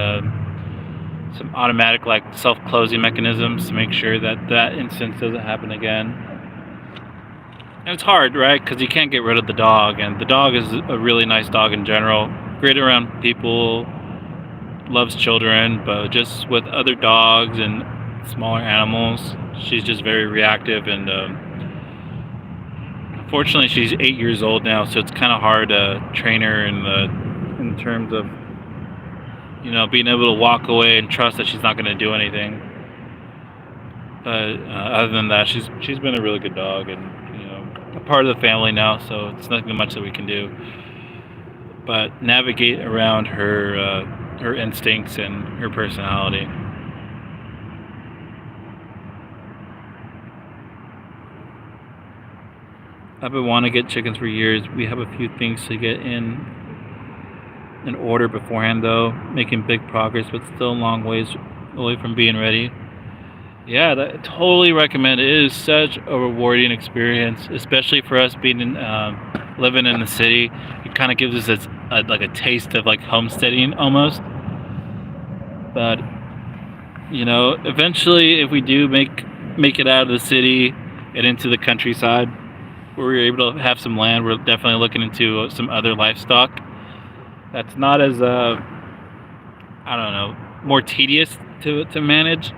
[SPEAKER 1] some automatic self-closing mechanisms to make sure that instance doesn't happen again. And it's hard, right? Because you can't get rid of the dog, and the dog is a really nice dog in general. Great around people, loves children, but just with other dogs and smaller animals, she's just very reactive. And unfortunately, she's 8 years old now, so it's kind of hard to train her in terms of being able to walk away and trust that she's not going to do anything. But other than that, she's been a really good dog, and a part of the family now. So it's nothing much that we can do, but navigate around her instincts and her personality. I've been wanting to get chickens for years. We have a few things to get in order beforehand, though, making big progress, but still a long ways away from being ready. Yeah, I totally recommend it. It is such a rewarding experience, especially for us being living in the city. It kind of gives us a taste of homesteading almost. But eventually, if we do make it out of the city and into the countryside, where we're able to have some land, we're definitely looking into some other livestock that's not as more tedious to manage.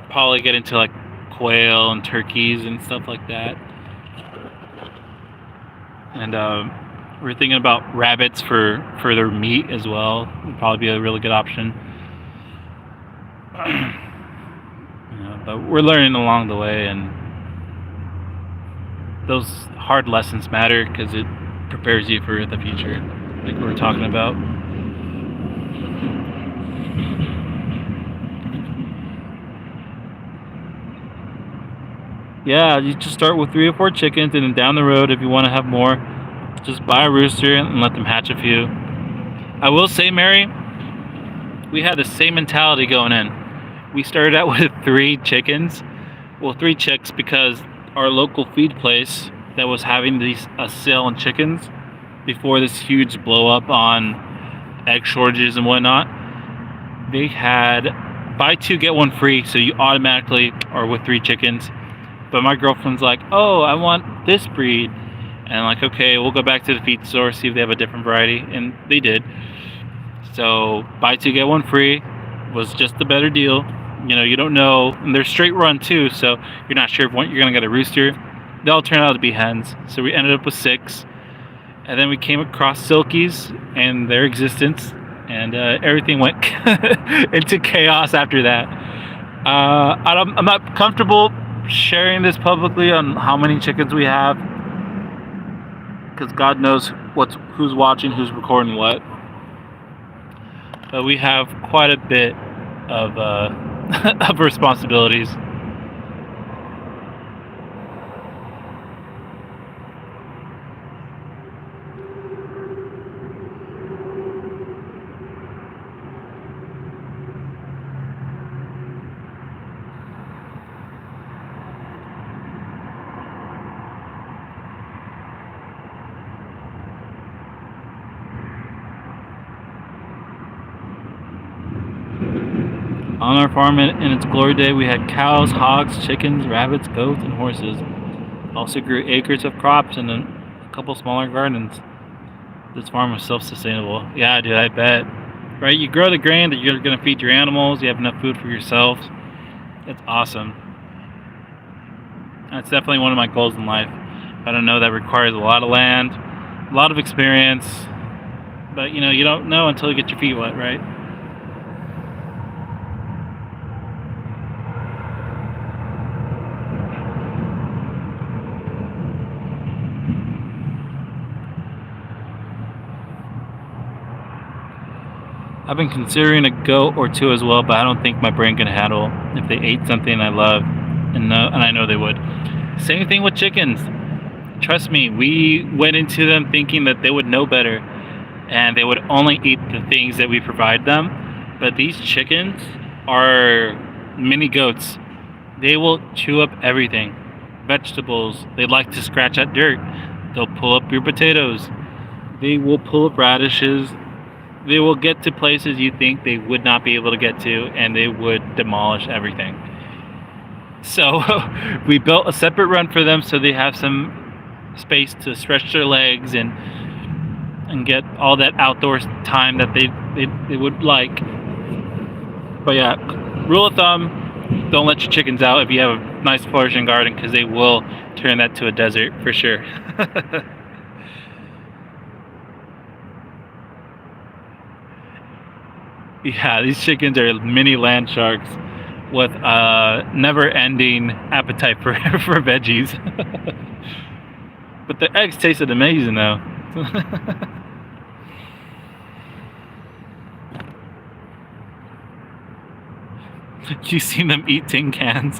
[SPEAKER 1] Probably get into quail and turkeys and stuff like that. And we're thinking about rabbits for their meat as well. Would probably be a really good option. But we're learning along the way, and those hard lessons matter because it prepares you for the future, like we were talking about. Yeah, you just start with 3 or 4 chickens, and then down the road, if you want to have more, just buy a rooster and let them hatch a few. I will say, Mary, we had the same mentality going in. We started out with 3 chickens. Well, 3 chicks, because our local feed place that was having a sale on chickens before this huge blow up on egg shortages and whatnot, they had buy 2 get 1 free, so you automatically are with 3 chickens. But my girlfriend's like, oh, I want this breed. And I'm like, okay, we'll go back to the feed store, see if they have a different variety. And they did. So buy 2 get 1 free was just the better deal. You don't know, and they're straight run too, so you're not sure if you're gonna get a rooster. They all turn out to be hens, so we ended up with 6, and then we came across silkies and their existence, and everything went into chaos after that. I'm not comfortable sharing this publicly on how many chickens we have, because God knows who's watching, who's recording what. But we have quite a bit of of responsibilities. On our farm in its glory day, we had cows, hogs, chickens, rabbits, goats, and horses. Also grew acres of crops and a couple smaller gardens. This farm was self-sustainable. Yeah, dude, I bet. Right? You grow the grain that you're going to feed your animals. You have enough food for yourself. It's awesome. That's definitely one of my goals in life. I don't know, that requires a lot of land, a lot of experience. But, you don't know until you get your feet wet, right? I've been considering a goat or 2 as well, but I don't think my brain can handle if they ate something I love, and I know they would. Same thing with chickens. Trust me, we went into them thinking that they would know better, and they would only eat the things that we provide them. But these chickens are mini goats. They will chew up everything. Vegetables. They like to scratch at dirt. They'll pull up your potatoes. They will pull up radishes. They will get to places you think they would not be able to get to, and they would demolish everything. So we built a separate run for them so they have some space to stretch their legs and get all that outdoor time that they would like. But yeah, rule of thumb, don't let your chickens out if you have a nice flourishing garden, because they will turn that to a desert for sure. Yeah, these chickens are mini land sharks with a never-ending appetite for veggies. But the eggs tasted amazing, though. You seen them eat tin cans?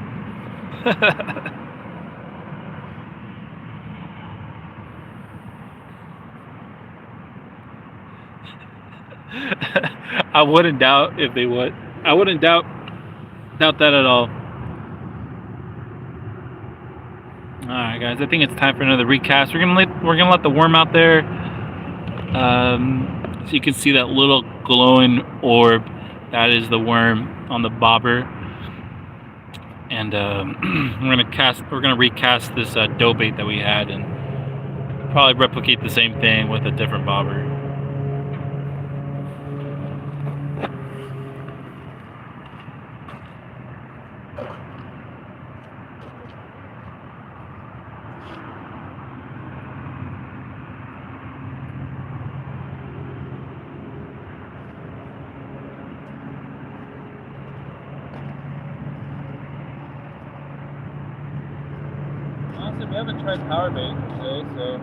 [SPEAKER 1] I wouldn't doubt if they would. I wouldn't doubt that at all. All right, guys. I think it's time for another recast. We're gonna let the worm out there, so you can see that little glowing orb. That is the worm on the bobber. And we're gonna recast this dough bait that we had, and probably replicate the same thing with a different bobber. We haven't tried power bait today, so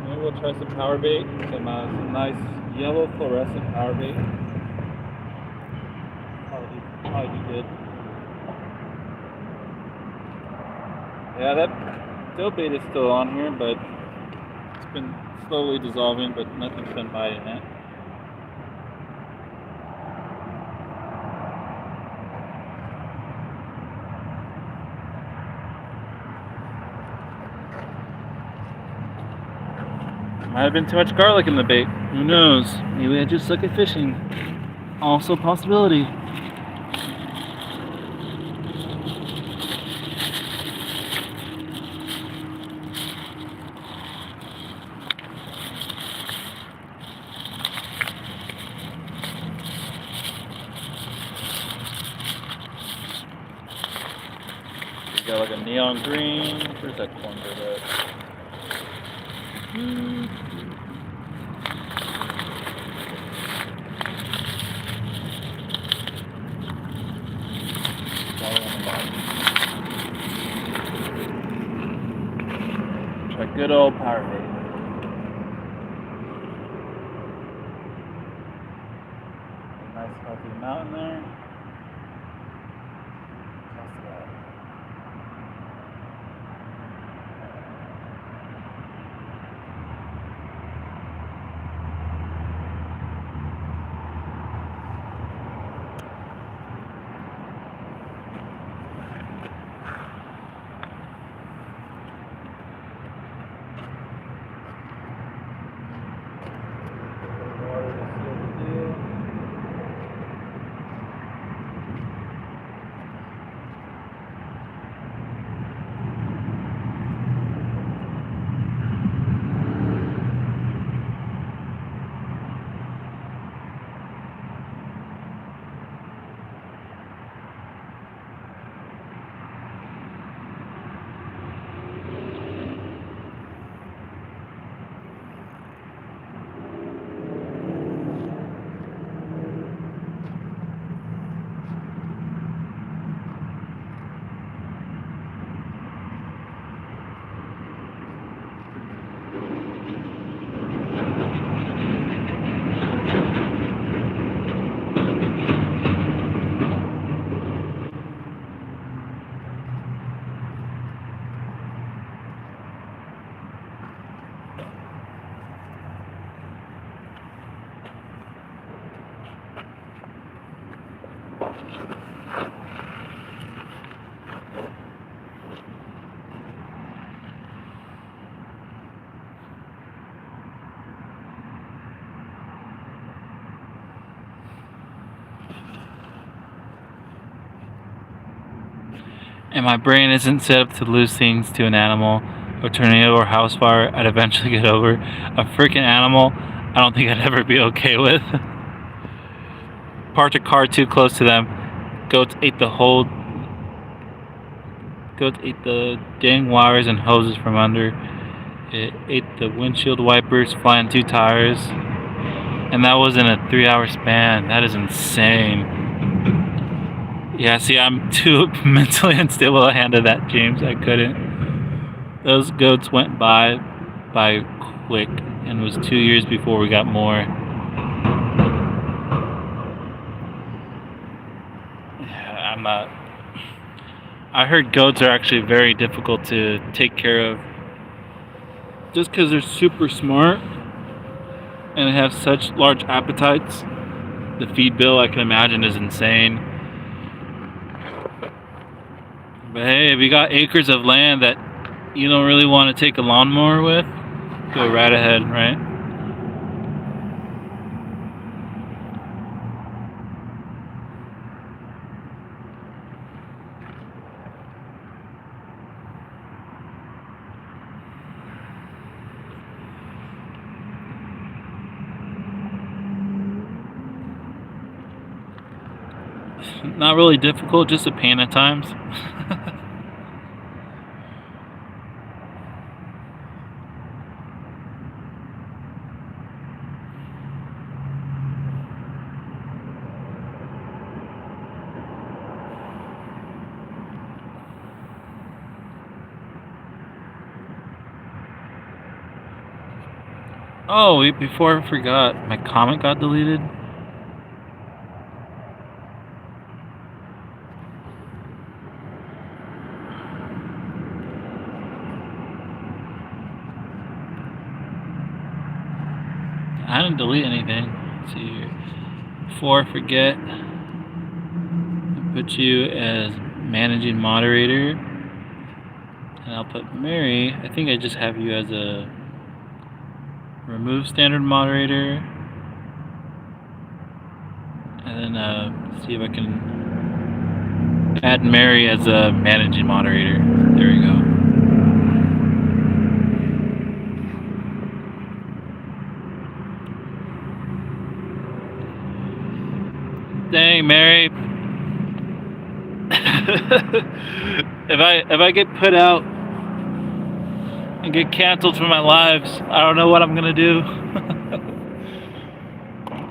[SPEAKER 1] maybe we'll try some power bait, some nice yellow fluorescent power bait. Probably do good. Yeah, that dough bait is still on here, but it's been slowly dissolving, but nothing's been biting it. Might have been too much garlic in the bait. Who knows? Maybe I just suck at fishing. Also a possibility. got like a neon green. Where's that cornbread at? Try good old power bait. Nice healthy amount in there. Toss it out. And my brain isn't set up to lose things to an animal, a tornado, or house fire I'd eventually get over. A freaking animal, I don't think I'd ever be okay with. Parked a car too close to them. Goats ate the dang wires and hoses from under. It ate the windshield wipers, flying 2 tires. And that was in a 3-hour span. That is insane. Yeah, see, I'm too mentally unstable to handle that, James. I couldn't. Those goats went by quick, and it was 2 years before we got more. Yeah, I heard goats are actually very difficult to take care of, just because they're super smart and they have such large appetites. The feed bill, I can imagine, is insane. But hey, if you got acres of land that you don't really want to take a lawnmower with, go right ahead, right? Not really difficult, just a pain at times. Oh, wait, before I forgot, my comment got deleted. I didn't delete anything. Let's see here. Before I forget, I'll put you as managing moderator. And I'll put Mary. I think I just have you as a remove standard moderator. And then see if I can add Mary as a managing moderator. There we go. Dang, Mary. if I get put out and get canceled for my lives, I don't know what I'm gonna do.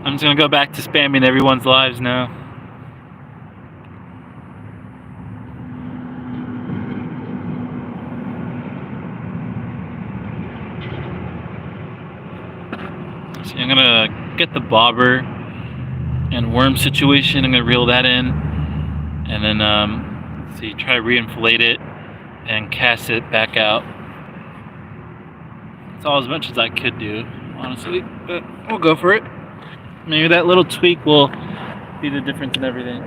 [SPEAKER 1] I'm just gonna go back to spamming everyone's lives now. So I'm gonna get the bobber and worm situation. I'm gonna reel that in, and then let's see, try to reinflate it and cast it back out. It's all as much as I could do, honestly, but we'll go for it. Maybe that little tweak will be the difference in everything.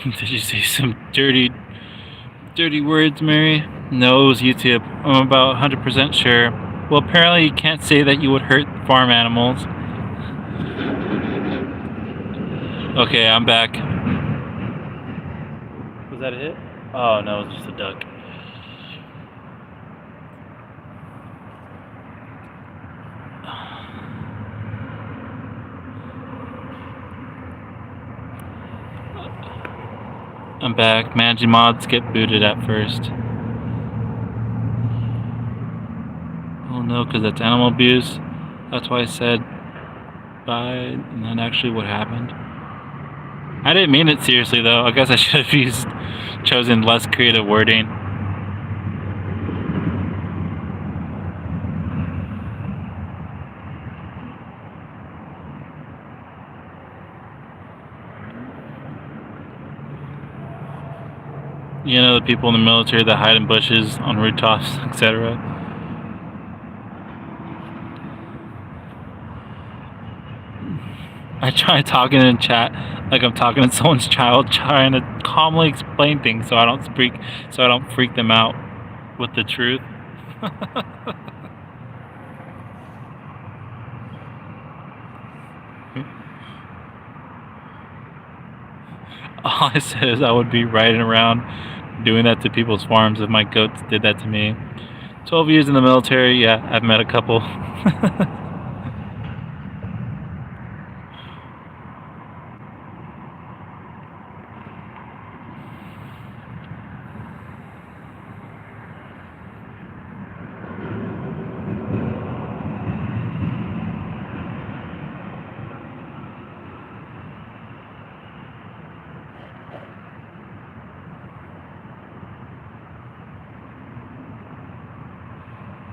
[SPEAKER 1] Did you say some dirty words, Mary? No, it was YouTube. I'm about 100% sure. Well, apparently you can't say that you would hurt farm animals. Okay, I'm back. Was that a hit? Oh no, it was just a duck. I'm back. Managing mods get booted at first. Oh no, because that's animal abuse. That's why I said bye, and then actually what happened. I didn't mean it seriously though. I guess I should have chosen less creative wording. You know, the people in the military that hide in bushes, on rooftops, etc. I try talking in chat like I'm talking to someone's child, trying to calmly explain things so I don't freak them out with the truth. All I said is I would be riding around doing that to people's farms if my goats did that to me. 12 years in the military, yeah, I've met a couple.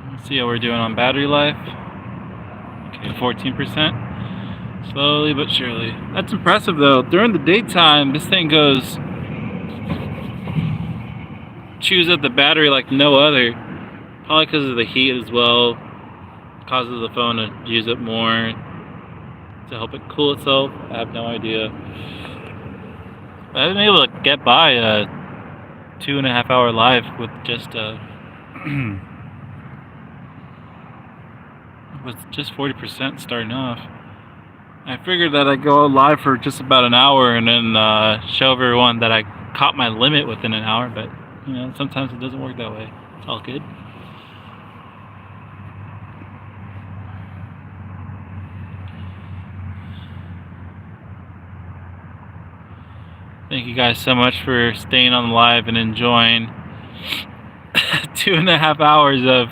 [SPEAKER 1] Let's see how we're doing on battery life. Okay, 14%. Slowly but surely. That's impressive though. During the daytime, this thing chews up the battery like no other. Probably because of the heat as well. Causes the phone to use up more to help it cool itself. I have no idea. But I've been able to get by a 2.5 hour live with just with just 40% starting off. I figured that I'd go live for just about an hour and then show everyone that I caught my limit within an hour, but you know, sometimes it doesn't work that way. It's all good. Thank you guys so much for staying on live and enjoying 2.5 hours of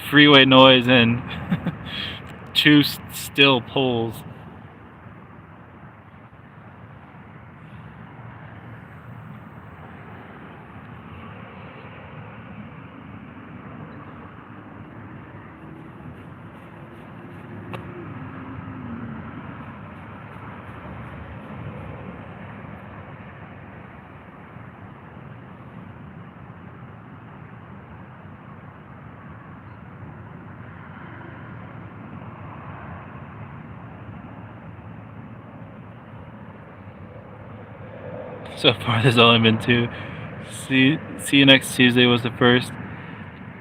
[SPEAKER 1] freeway noise and two still poles. So far, there's only been 2. See you next Tuesday was the first,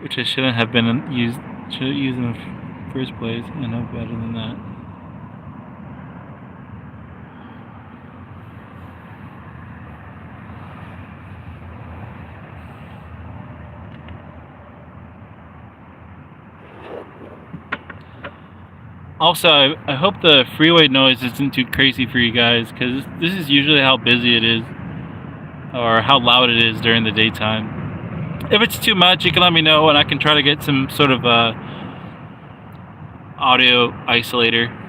[SPEAKER 1] which I shouldn't have been used. Should have used in the first place. I know better than that. Also, I hope the freeway noise isn't too crazy for you guys, because this is usually how busy it is, or how loud it is during the daytime. If it's too much, you can let me know, and I can try to get some sort of audio isolator.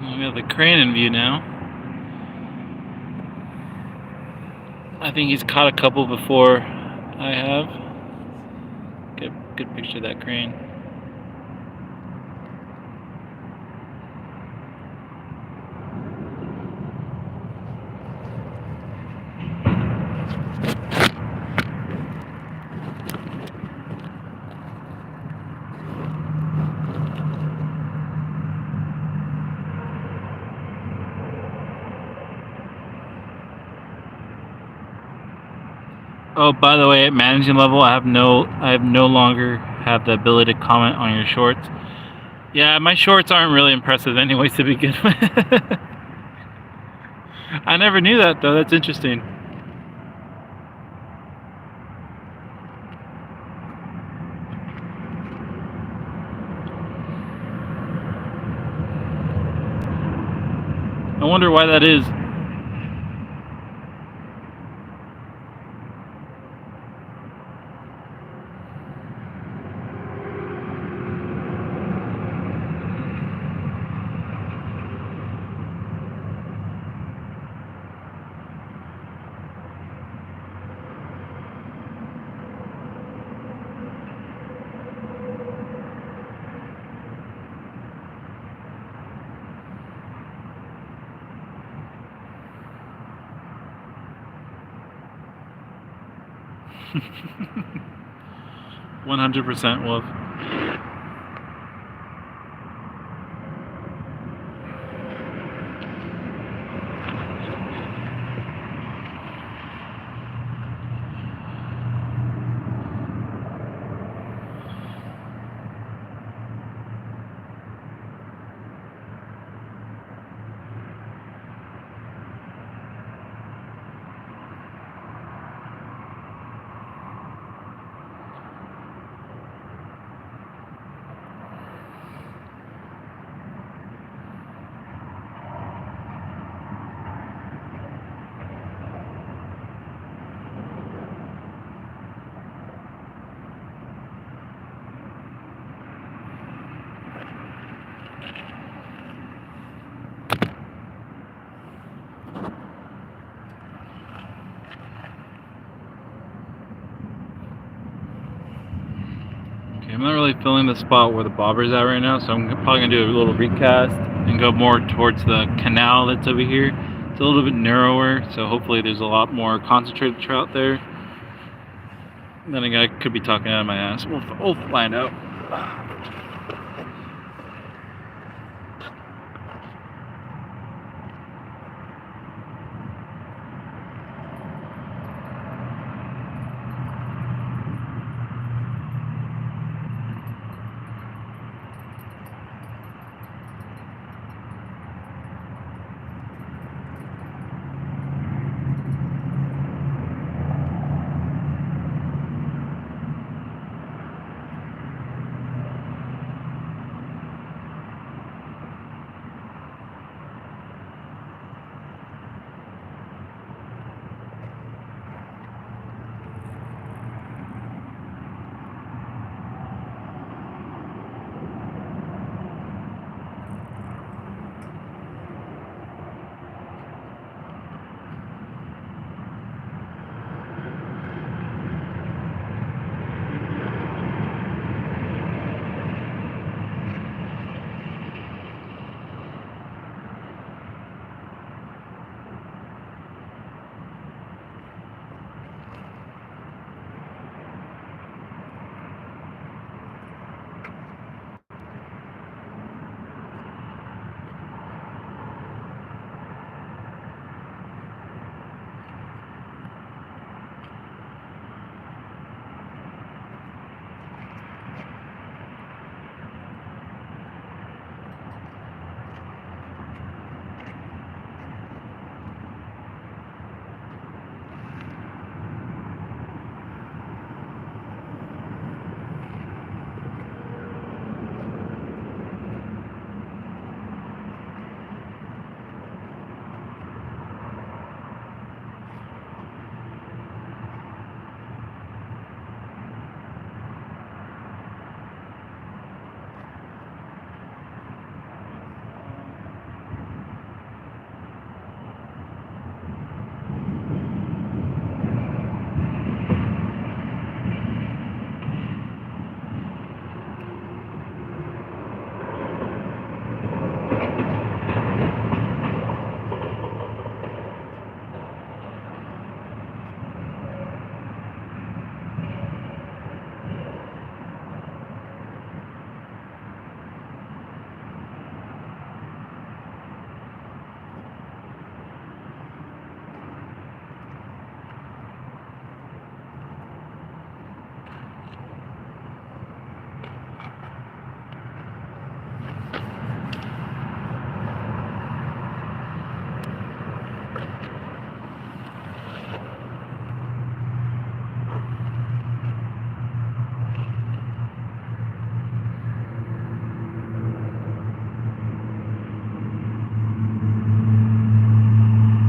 [SPEAKER 1] We have the crane in view now. I think he's caught a couple before I have. Good picture of that crane. Oh, by the way, at managing level, I no longer have the ability to comment on your shorts. Yeah, my shorts aren't really impressive anyways to begin with. I never knew that though. That's interesting. I wonder why that is. 100% wolf. I'm not really filling the spot where the bobber's at right now, so I'm probably going to do a little recast and go more towards the canal that's over here. It's a little bit narrower, so hopefully there's a lot more concentrated trout there. Then again, I could be talking out of my ass. We'll find out.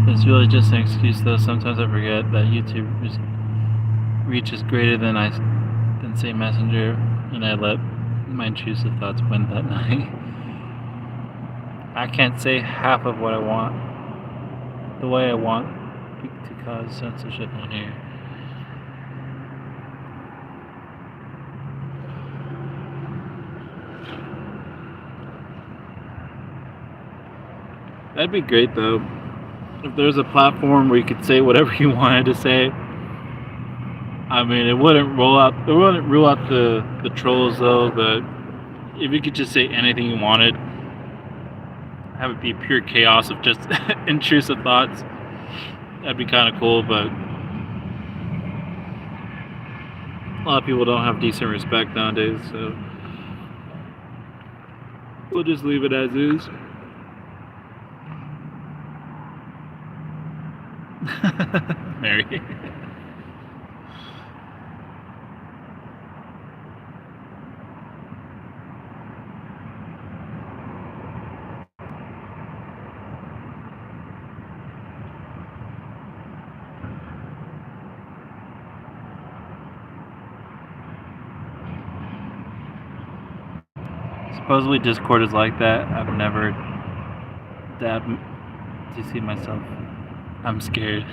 [SPEAKER 1] It's really just an excuse, though. Sometimes I forget that YouTube reach is greater than say Messenger, and I let my intrusive thoughts win that night. I can't say half of what I want the way I want to cause censorship on here. That'd be great, though. If there's a platform where you could say whatever you wanted to say, I mean, it wouldn't rule out the trolls though, but if you could just say anything you wanted, have it be pure chaos of just intrusive thoughts, that'd be kind of cool. But a lot of people don't have decent respect nowadays, so we'll just leave it as is. Mary. Supposedly Discord is like that. I've never dabbed to see myself. I'm scared.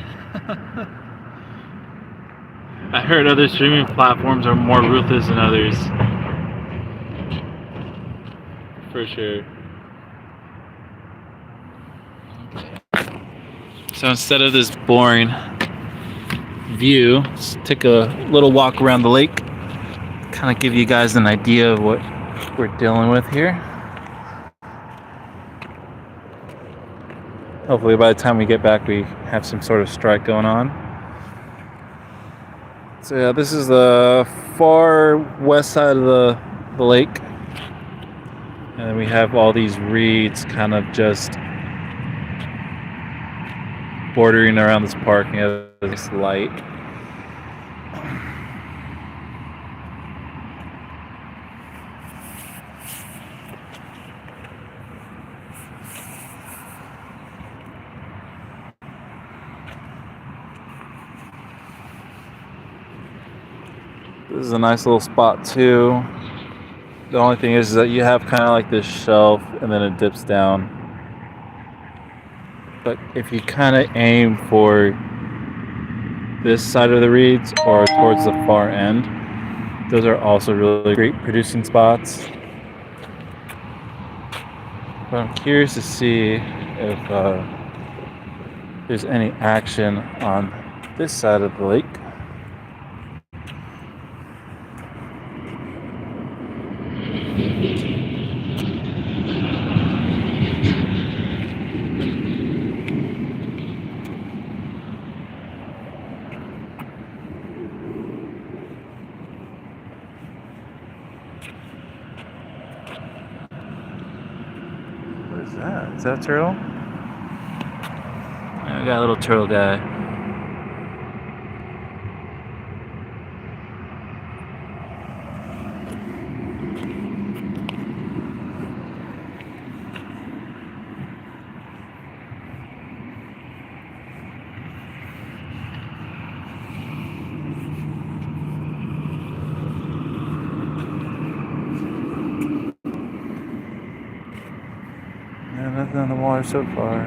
[SPEAKER 1] I heard other streaming platforms are more ruthless than others. For sure. So instead of this boring view, let's take a little walk around the lake. Kind of give you guys an idea of what we're dealing with here. Hopefully by the time we get back we have some sort of strike going on. So yeah, this is the far west side of the lake. And then we have all these reeds kind of just bordering around this park. And you have this light. This is a nice little spot too. The only thing is that you have kind of like this shelf and then it dips down. But if you kind of aim for this side of the reeds or towards the far end, those are also really great producing spots. But I'm curious to see if there's any action on this side of the lake. What is that? Is that a turtle? I got a little turtle guy. Yeah, nothing on the water so far.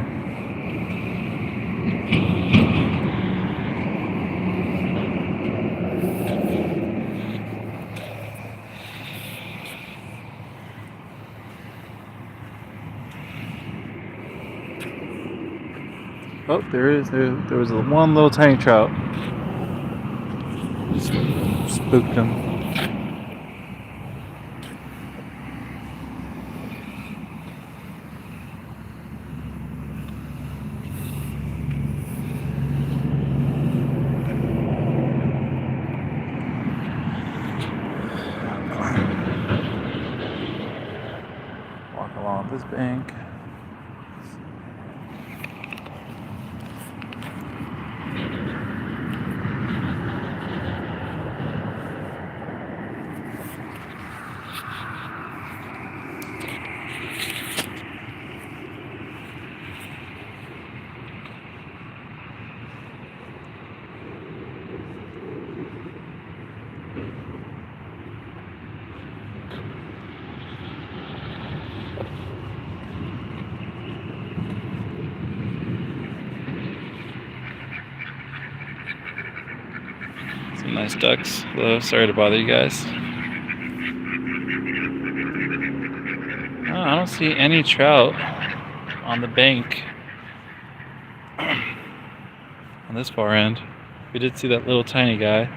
[SPEAKER 1] Oh, there is. There was one little tiny trout. Spooked him. Walk along this bank. Some nice ducks. Hello, sorry to bother you guys. Oh, I don't see any trout on the bank on this far end. We did see that little tiny guy.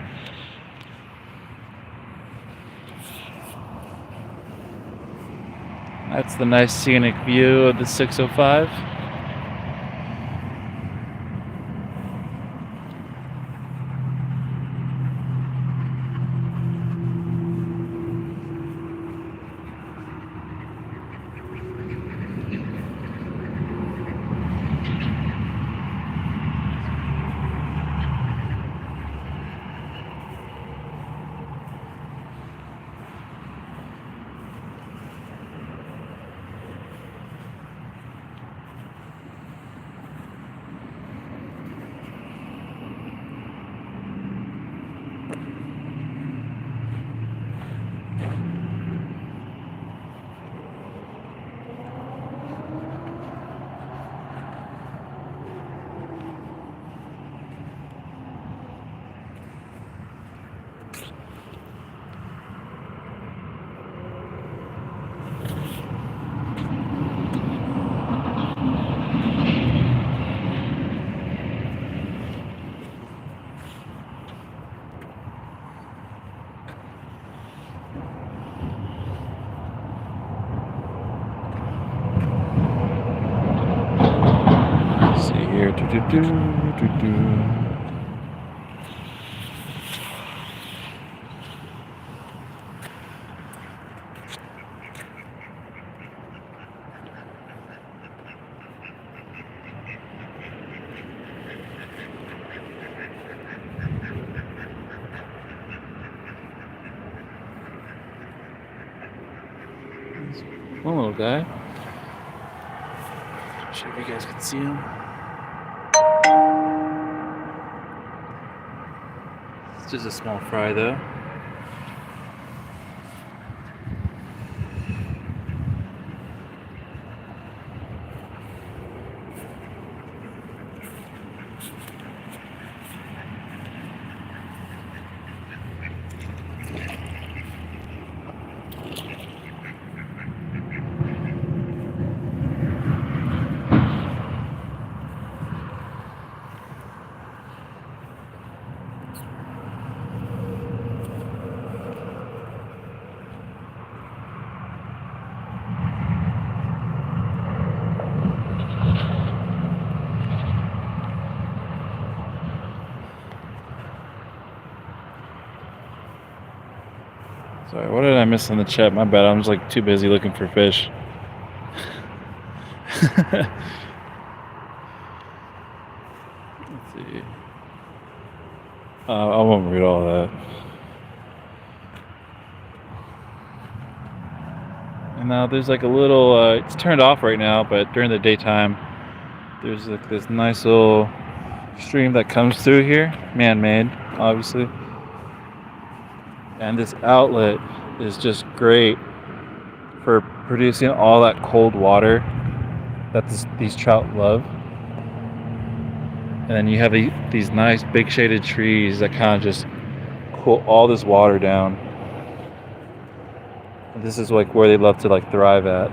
[SPEAKER 1] That's the nice scenic view of the 605. Here. One little guy. Not sure if you guys can see him. It's just a small fry though. Sorry, what did I miss in the chat? My bad, I'm just like too busy looking for fish. Let's see. I won't read all that. And now there's like a little, it's turned off right now, but during the daytime, there's like this nice little stream that comes through here, man-made, obviously. And this outlet is just great for producing all that cold water that these trout love. And then you have these nice big shaded trees that kind of just cool all this water down. And this is like where they love to like thrive at.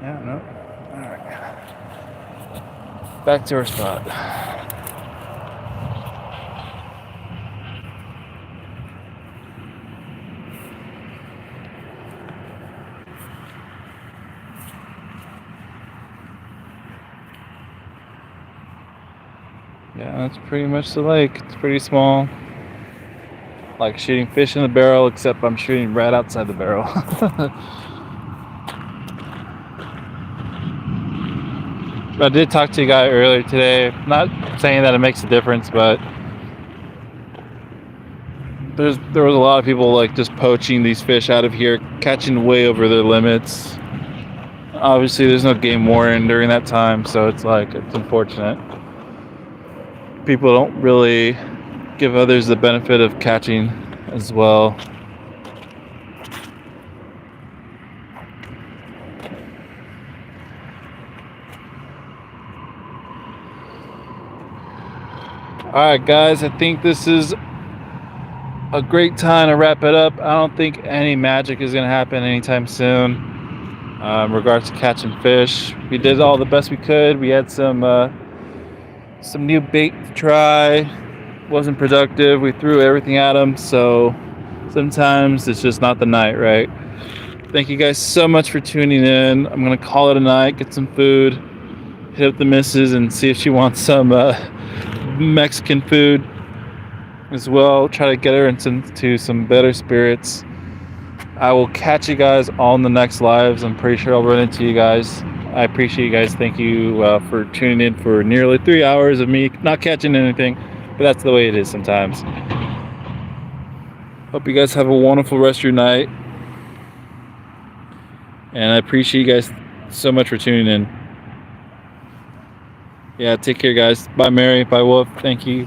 [SPEAKER 1] Yeah, no. Alright. Back to our spot. Yeah, that's pretty much the lake. It's pretty small. Like shooting fish in the barrel, except I'm shooting right outside the barrel. I did talk to a guy earlier today. Not saying that it makes a difference, but there was a lot of people like just poaching these fish out of here, catching way over their limits. Obviously, there's no game warden during that time, so it's like it's unfortunate. people don't really give others the benefit of catching as well. Alright guys, I think this is a great time to wrap it up. I don't think any magic is going to happen anytime soon in regards to catching fish. We did all the best we could. We had some new bait to try. Wasn't productive. We threw everything at them, so sometimes it's just not the night, right? Thank you guys so much for tuning in. I'm going to call it a night, get some food, hit up the missus and see if she wants some Mexican food as well. Try to get her into some better spirits. I will catch you guys all in the next lives. I'm pretty sure I'll run into you guys. I appreciate you guys. Thank you for tuning in for nearly 3 hours of me not catching anything, but that's the way it is sometimes. Hope you guys have a wonderful rest of your night, and I appreciate you guys so much for tuning in. Yeah, take care guys. Bye Mary, bye Wolf, thank you.